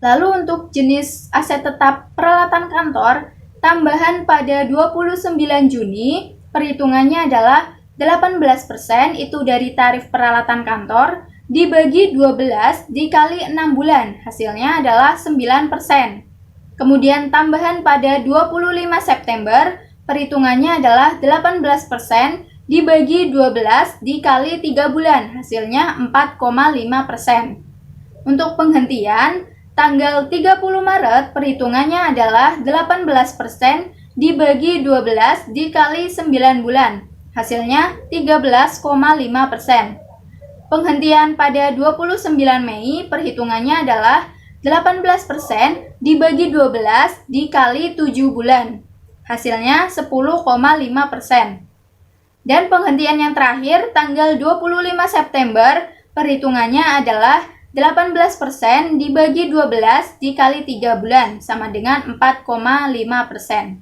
Lalu untuk jenis aset tetap peralatan kantor, tambahan pada 29 Juni, perhitungannya adalah 18% itu dari tarif peralatan kantor dibagi 12 dikali 6 bulan. Hasilnya adalah 9%. Kemudian tambahan pada 25 September, perhitungannya adalah 18% dibagi 12 dikali 3 bulan, hasilnya 4,5%. Untuk penghentian, tanggal 30 Maret, perhitungannya adalah 18% dibagi 12 dikali 9 bulan, hasilnya 13,5%. Penghentian pada 29 Mei, perhitungannya adalah 18% dibagi 12 dikali 7 bulan. Hasilnya 10,5%. Dan penghentian yang terakhir tanggal 25 September, perhitungannya adalah 18% dibagi 12 dikali 3 bulan, sama dengan 4,5%.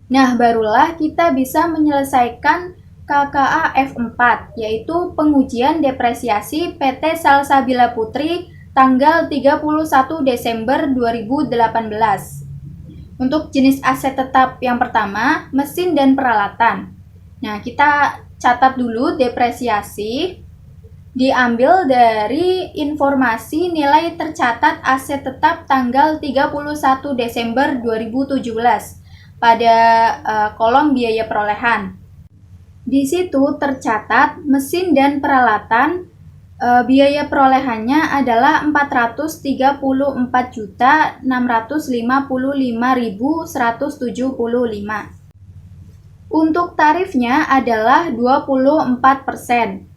Nah, barulah kita bisa menyelesaikan KKA F4, yaitu pengujian depresiasi PT Salsabila Putri tanggal 31 Desember 2018. Untuk jenis aset tetap yang pertama, mesin dan peralatan. Nah, kita catat dulu depresiasi diambil dari informasi nilai tercatat aset tetap tanggal 31 Desember 2017 pada kolom biaya perolehan. Di situ tercatat mesin dan peralatan biaya perolehannya adalah 434.655.175. Untuk tarifnya adalah 24%.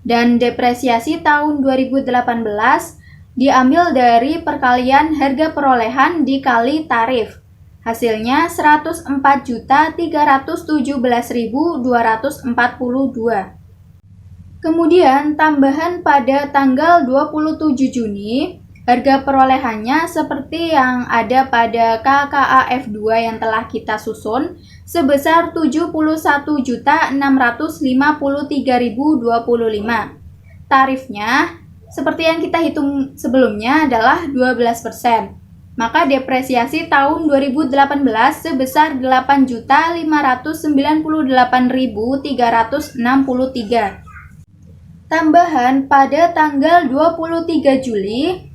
Dan depresiasi tahun 2018 diambil dari perkalian harga perolehan dikali tarif. Hasilnya 104.317.242. Kemudian tambahan pada tanggal 27 Juni, harga perolehannya seperti yang ada pada KKA F2 yang telah kita susun sebesar 71.653.025. Tarifnya seperti yang kita hitung sebelumnya adalah 12%. Maka depresiasi tahun 2018 sebesar 8.598.363. Tambahan pada tanggal 23 Juli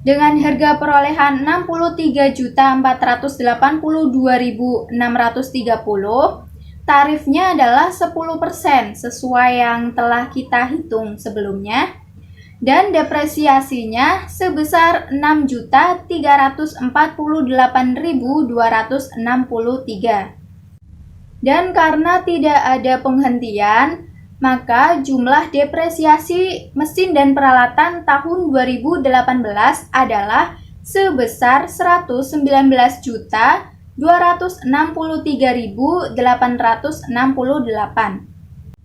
dengan harga perolehan 63.482.630, tarifnya adalah 10% sesuai yang telah kita hitung sebelumnya, dan depresiasinya sebesar 6.348.263. Dan karena tidak ada penghentian, maka jumlah depresiasi mesin dan peralatan tahun 2018 adalah sebesar 119.263.868.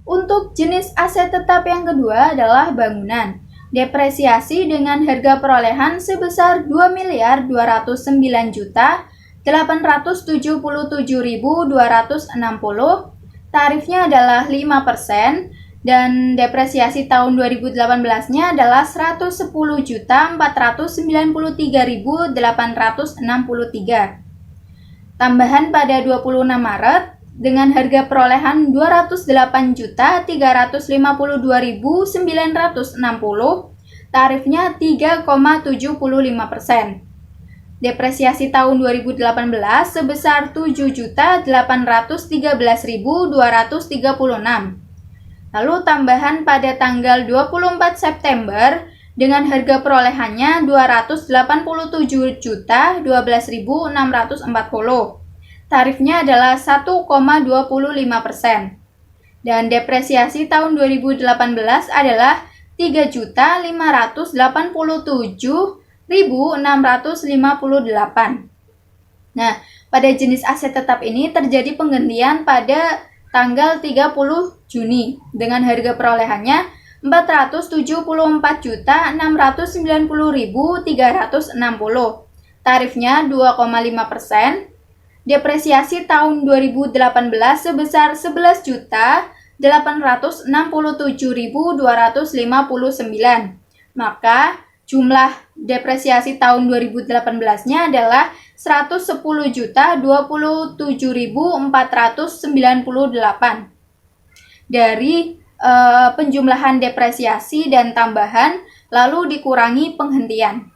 Untuk jenis aset tetap yang kedua adalah bangunan. Depresiasi dengan harga perolehan sebesar 2.299.877.260. Tarifnya adalah 5% dan depresiasi tahun 2018-nya adalah 110.493.863. Tambahan pada 26 Maret dengan harga perolehan 208.352.960, tarifnya 3,75%. Depresiasi tahun 2018 sebesar 7.813.236. Lalu tambahan pada tanggal 24 September dengan harga perolehannya Rp287.012.640. Tarifnya adalah 1,25%. Dan depresiasi tahun 2018 adalah Rp3.587.658. Nah, pada jenis aset tetap ini terjadi penghentian pada tanggal 30 Juni dengan harga perolehannya Rp474.690.360. Tarifnya 2,5%. Depresiasi tahun 2018 sebesar Rp11.867.259. Maka jumlah depresiasi tahun 2018-nya adalah Rp110.027.498. Dari penjumlahan depresiasi dan tambahan lalu dikurangi penghentian.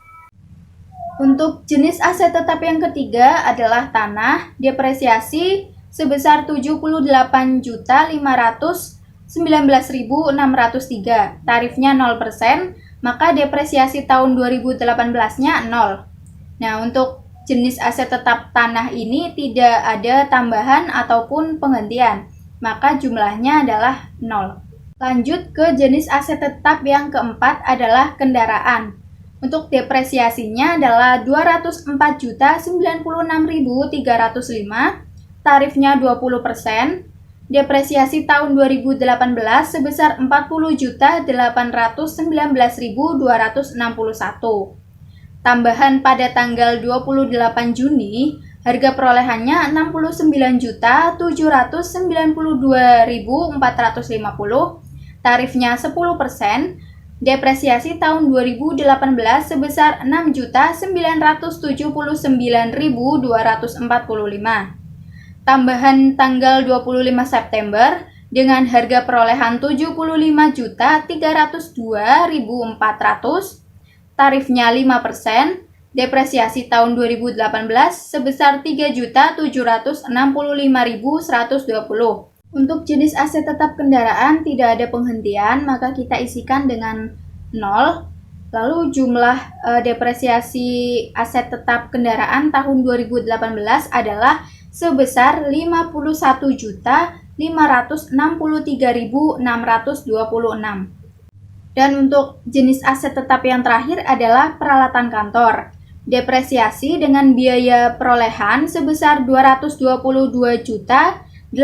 Untuk jenis aset tetap yang ketiga adalah tanah, depresiasi sebesar Rp7.519.603. Tarifnya 0%, maka depresiasi tahun 2018-nya 0. Nah, untuk jenis aset tetap tanah ini tidak ada tambahan ataupun penghentian, maka jumlahnya adalah 0. Lanjut ke jenis aset tetap yang keempat adalah kendaraan. Untuk depresiasinya adalah Rp204.096.305, tarifnya 20%. Depresiasi tahun 2018 sebesar Rp40.819.261. Tambahan pada tanggal 28 Juni, harga perolehannya Rp69.792.450, tarifnya 10%. Depresiasi tahun 2018 sebesar Rp6.079.245. Tambahan tanggal 25 September dengan harga perolehan Rp75.302.400, tarifnya 5%. Depresiasi tahun 2018 sebesar Rp3.765.120. Untuk jenis aset tetap kendaraan tidak ada penghentian, maka kita isikan dengan 0. Lalu jumlah depresiasi aset tetap kendaraan tahun 2018 adalah sebesar Rp51.563.626. Dan untuk jenis aset tetap yang terakhir adalah peralatan kantor. Depresiasi dengan biaya perolehan sebesar Rp222.838.200,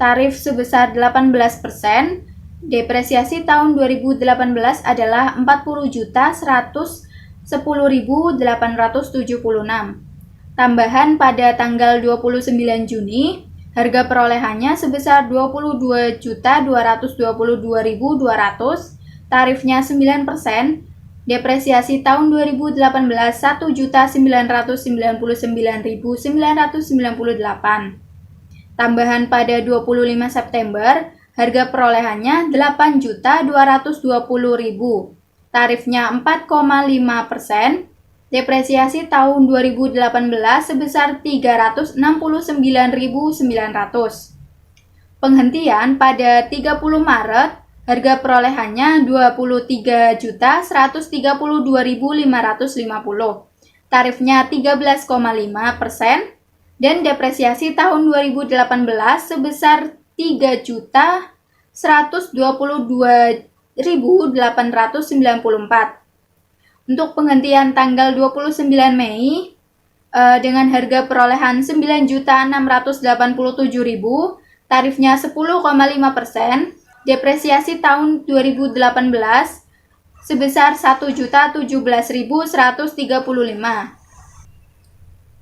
tarif sebesar 18%. Depresiasi tahun 2018 adalah Rp40.110.876. Tambahan pada tanggal 29 Juni, harga perolehannya sebesar Rp22.222.200, tarifnya 9%. Depresiasi tahun 2018 Rp1.999.998. Tambahan pada 25 September, harga perolehannya Rp8.220.000. Tarifnya 4,5%. Depresiasi tahun 2018 sebesar Rp369.900. Penghentian pada 30 Maret, harga perolehannya Rp23.132.550. Tarifnya 13,5%. Dan depresiasi tahun 2018 sebesar Rp3.122.894. Untuk penghentian tanggal 29 Mei dengan harga perolehan Rp9.687.000, tarifnya 10,5%. Depresiasi tahun 2018 sebesar Rp1.017.135.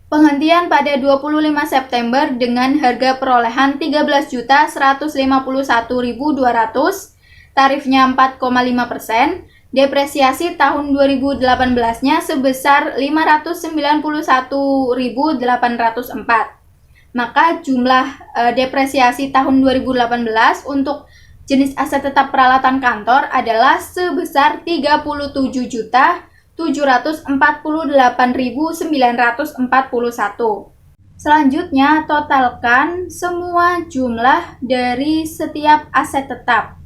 Penghentian pada 25 September dengan harga perolehan Rp13.151.200, tarifnya 4,5%. Depresiasi tahun 2018-nya sebesar Rp591.804. Maka jumlah depresiasi tahun 2018 untuk jenis aset tetap peralatan kantor adalah sebesar Rp37.748.941. Selanjutnya, totalkan semua jumlah dari setiap aset tetap.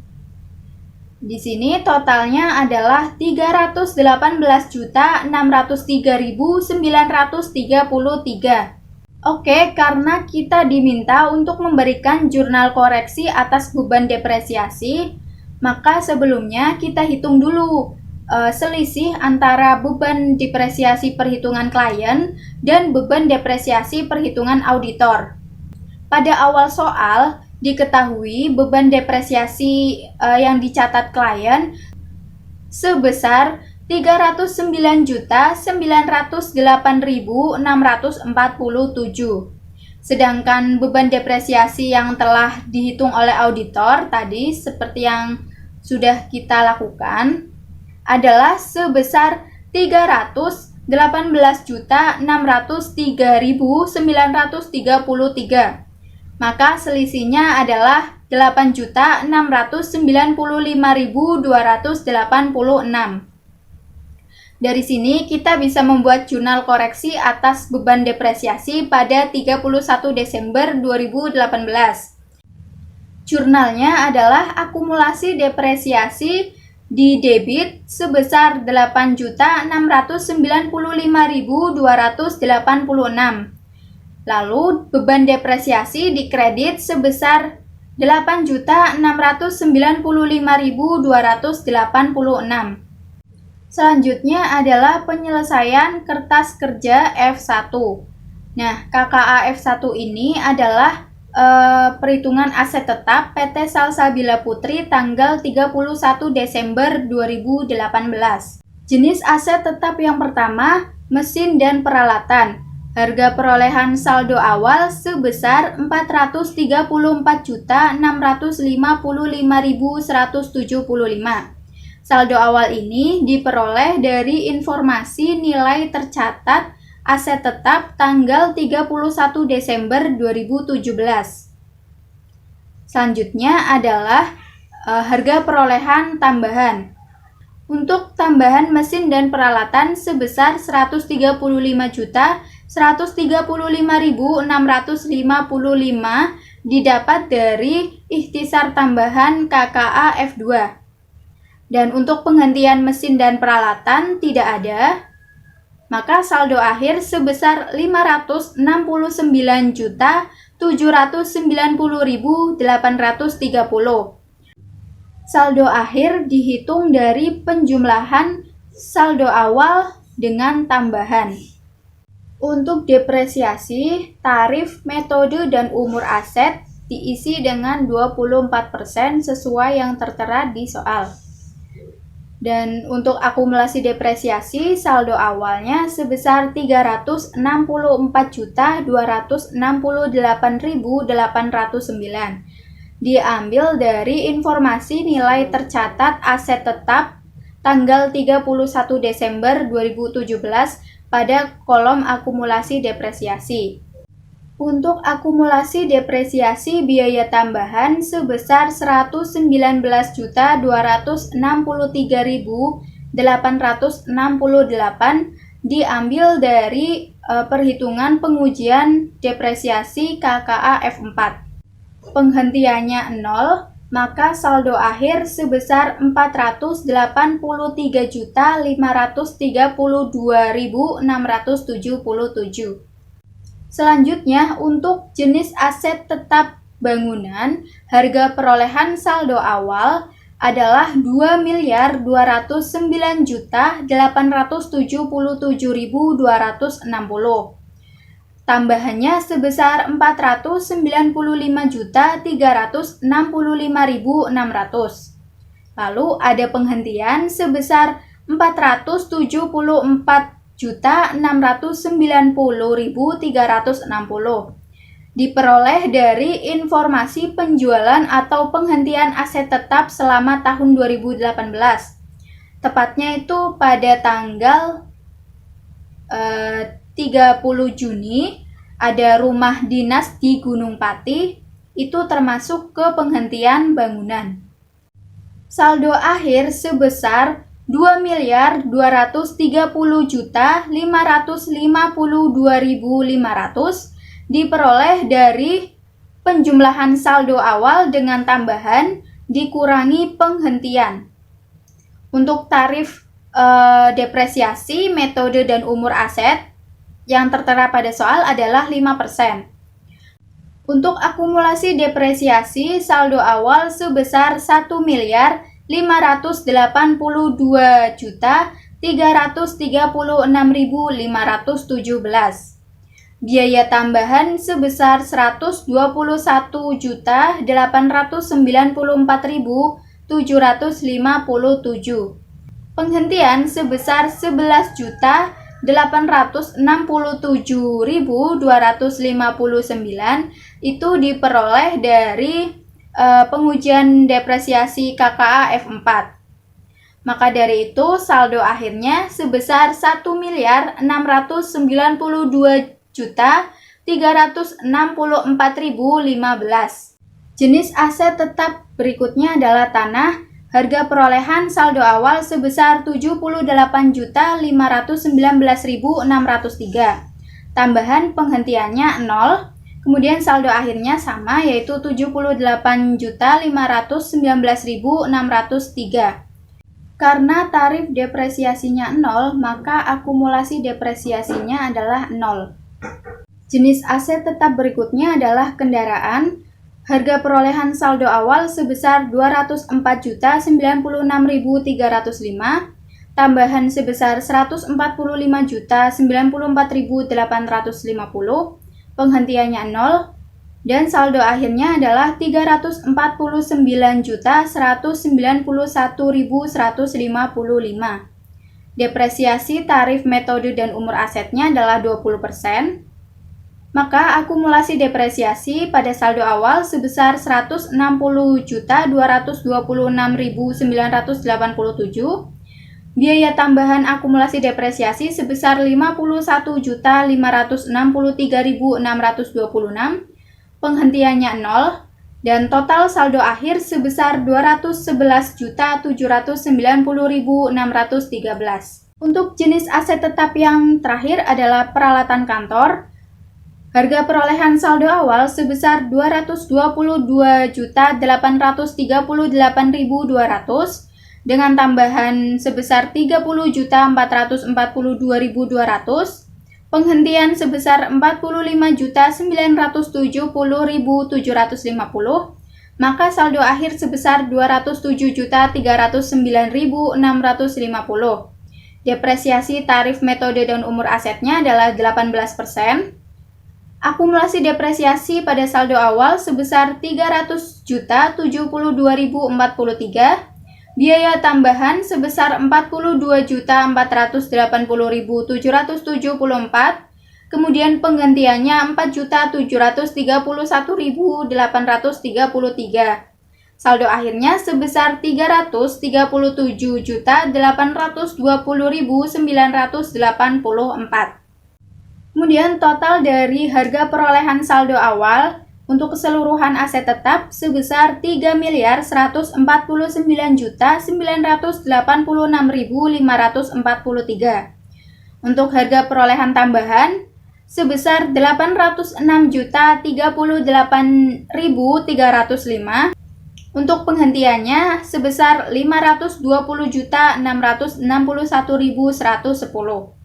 Di sini totalnya adalah 318.603.933. Oke, karena kita diminta untuk memberikan jurnal koreksi atas beban depresiasi, maka sebelumnya kita hitung dulu selisih antara beban depresiasi perhitungan klien dan beban depresiasi perhitungan auditor. Pada awal soal, diketahui beban depresiasi yang dicatat klien sebesar 309.908.647. Sedangkan beban depresiasi yang telah dihitung oleh auditor tadi seperti yang sudah kita lakukan adalah sebesar 318.603.933. Maka selisihnya adalah 8.695.286. Dari sini kita bisa membuat jurnal koreksi atas beban depresiasi pada 31 Desember 2018. Jurnalnya adalah akumulasi depresiasi di debit sebesar 8.695.286. Lalu beban depresiasi di kredit sebesar 8.695.286. Selanjutnya adalah penyelesaian kertas kerja F1. Nah, KKA F1 ini adalah perhitungan aset tetap PT Salsabila Putri tanggal 31 Desember 2018. Jenis aset tetap yang pertama, mesin dan peralatan. Harga perolehan saldo awal sebesar 434.655.175. Saldo awal ini diperoleh dari informasi nilai tercatat aset tetap tanggal 31 Desember 2017. Selanjutnya adalah harga perolehan tambahan. Untuk tambahan mesin dan peralatan sebesar 135.655 didapat dari ikhtisar tambahan KKA F2. Dan untuk penggantian mesin dan peralatan tidak ada, maka saldo akhir sebesar 569.790.830. Saldo akhir dihitung dari penjumlahan saldo awal dengan tambahan. Untuk depresiasi, tarif, metode, dan umur aset diisi dengan 24% sesuai yang tertera di soal. Dan untuk akumulasi depresiasi, saldo awalnya sebesar 364.268.809. Diambil dari informasi nilai tercatat aset tetap tanggal 31 Desember 2017 pada kolom akumulasi depresiasi. Untuk akumulasi depresiasi biaya tambahan sebesar 119.263.868 diambil dari perhitungan pengujian depresiasi KKA F4. Penghentiannya 0, maka saldo akhir sebesar 483.532.677. Selanjutnya, untuk jenis aset tetap bangunan, harga perolehan saldo awal adalah 2.209.877.260. Tambahannya sebesar 495.365.600. Lalu ada penghentian sebesar 474.690.360. Diperoleh dari informasi penjualan atau penghentian aset tetap selama tahun 2018. Tepatnya itu pada tanggal 30 Juni ada rumah dinas di Gunung Pati, itu termasuk ke penghentian bangunan. Saldo akhir sebesar 2.230.552.500 diperoleh dari penjumlahan saldo awal dengan tambahan dikurangi penghentian. Untuk tarif depresiasi, metode, dan umur aset yang tertera pada soal adalah 5%. Untuk akumulasi depresiasi, saldo awal sebesar 1.582.336.517. Biaya tambahan sebesar 121.894.757. Penghentian sebesar 11.867.259 itu diperoleh dari pengujian depresiasi KKA F4. Maka dari itu saldo akhirnya sebesar 1.692.364.015. Jenis aset tetap berikutnya adalah tanah. Harga perolehan saldo awal sebesar 78.519.603. Tambahan penghentiannya 0. Kemudian saldo akhirnya sama, yaitu 78.519.603. Karena tarif depresiasinya 0, maka akumulasi depresiasinya adalah 0. Jenis aset tetap berikutnya adalah kendaraan. Harga perolehan saldo awal sebesar 204.096.305, tambahan sebesar 145.094.850, penghentiannya 0, dan saldo akhirnya adalah 349.191.155. Depresiasi, tarif, metode, dan umur asetnya adalah 20%. Maka akumulasi depresiasi pada saldo awal sebesar 160.226.987. Biaya tambahan akumulasi depresiasi sebesar 51.563.626. Penghentiannya 0. Dan total saldo akhir sebesar 211.790.613. Untuk jenis aset tetap yang terakhir adalah peralatan kantor. Harga perolehan saldo awal sebesar 222.838.200 dengan tambahan sebesar 30.442.200, penghentian sebesar 45.970.750, maka saldo akhir sebesar 207.309.650. Depresiasi, tarif, metode, dan umur asetnya adalah 18%. Akumulasi depresiasi pada saldo awal sebesar 300.072.043, biaya tambahan sebesar 42.480.774, kemudian penggantiannya 4.731.833. Saldo akhirnya sebesar 337.820.984. Kemudian total dari harga perolehan saldo awal untuk keseluruhan aset tetap sebesar 3.149.986.543. Untuk harga perolehan tambahan sebesar 806.038.305. Untuk penghentiannya sebesar 520.661.110.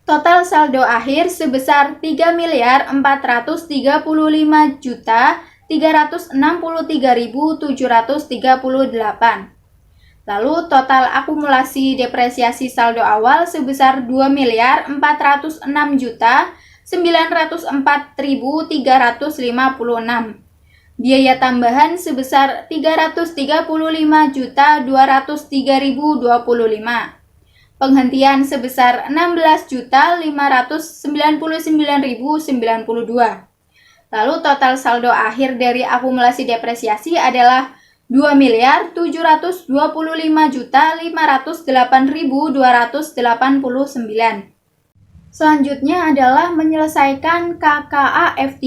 Total saldo akhir sebesar 3.435.363.738. Lalu total akumulasi depresiasi saldo awal sebesar 2.409.904.356. Biaya tambahan sebesar 335.203.025. Penghentian sebesar 16.599.092. Lalu total saldo akhir dari akumulasi depresiasi adalah 2.755.508.289. Selanjutnya adalah menyelesaikan KKA F3,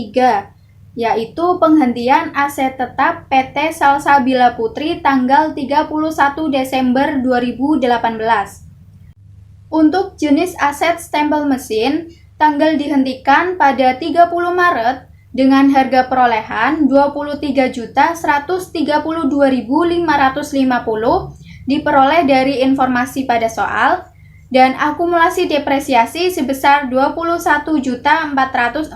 yaitu penghentian aset tetap PT Salsabila Putri tanggal 31 Desember 2018. Untuk jenis aset stempel mesin, Tanggal dihentikan pada 30 Maret dengan harga perolehan 23.132.550 diperoleh dari informasi pada soal, dan akumulasi depresiasi sebesar 21.443.020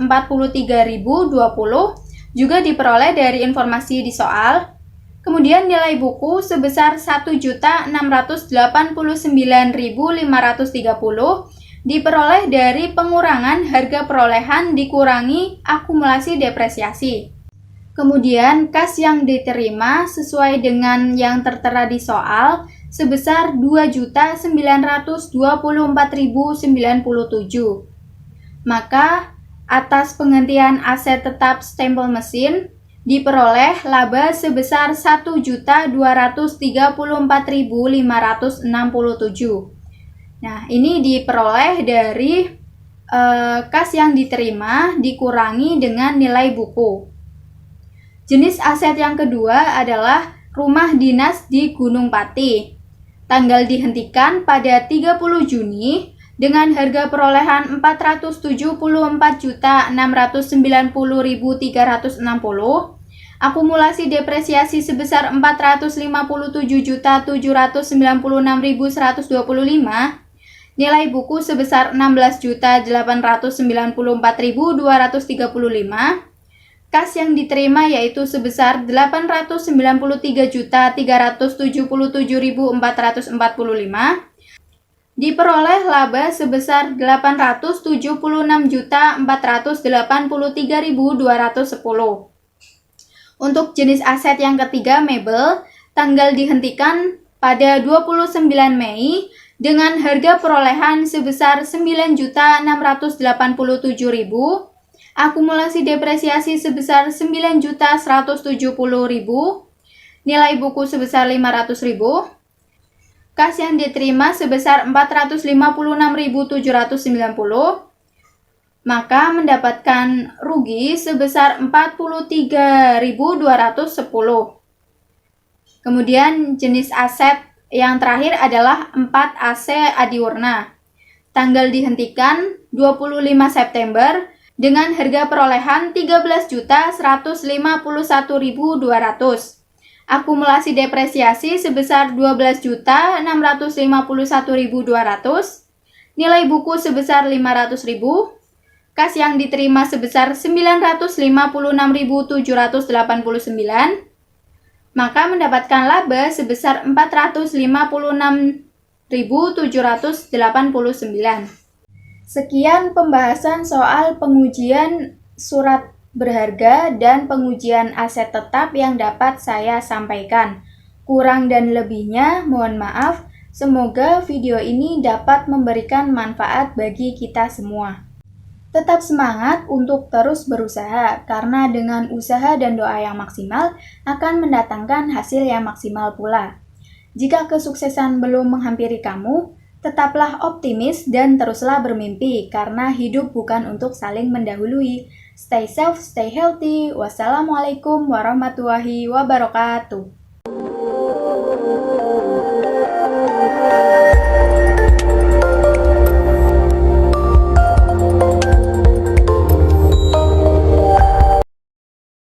juga diperoleh dari informasi di soal. Kemudian nilai buku sebesar 1.689.530 diperoleh dari pengurangan harga perolehan dikurangi akumulasi depresiasi. Kemudian kas yang diterima sesuai dengan yang tertera di soal sebesar 2.924.097. Maka atas penghentian aset tetap stempel mesin diperoleh laba sebesar 1.234.567. Nah, ini diperoleh dari kas yang diterima dikurangi dengan nilai buku. Jenis aset yang kedua adalah rumah dinas di Gunung Pati. Tanggal dihentikan pada 30 Juni dengan harga perolehan 474.690.360. Akumulasi depresiasi sebesar 457.796.125. Nilai buku sebesar 16.894.235. Kas yang diterima yaitu sebesar 893.377.445. Diperoleh laba sebesar 876.483.210. Untuk jenis aset yang ketiga, mebel, tanggal dihentikan pada 29 Mei dengan harga perolehan sebesar 9.687.000, akumulasi depresiasi sebesar 9.170.000, nilai buku sebesar 500.000, kas yang diterima sebesar 456.790, maka mendapatkan rugi sebesar 43.210. Kemudian jenis aset yang terakhir adalah 4 AC Adiwarna. Tanggal dihentikan 25 September dengan harga perolehan 13.151.200. Akumulasi depresiasi sebesar 12.651.200. Nilai buku sebesar 500.000. Kas yang diterima sebesar 956.789. Maka mendapatkan laba sebesar 456.789. Sekian pembahasan soal pengujian surat berharga dan pengujian aset tetap yang dapat saya sampaikan. Kurang dan lebihnya mohon maaf. Semoga video ini dapat memberikan manfaat bagi kita semua. Tetap semangat untuk terus berusaha, karena dengan usaha dan doa yang maksimal akan mendatangkan hasil yang maksimal pula. Jika kesuksesan belum menghampiri kamu, tetaplah optimis dan teruslah bermimpi, karena hidup bukan untuk saling mendahului. Stay safe, stay healthy. Wassalamualaikum warahmatullahi wabarakatuh.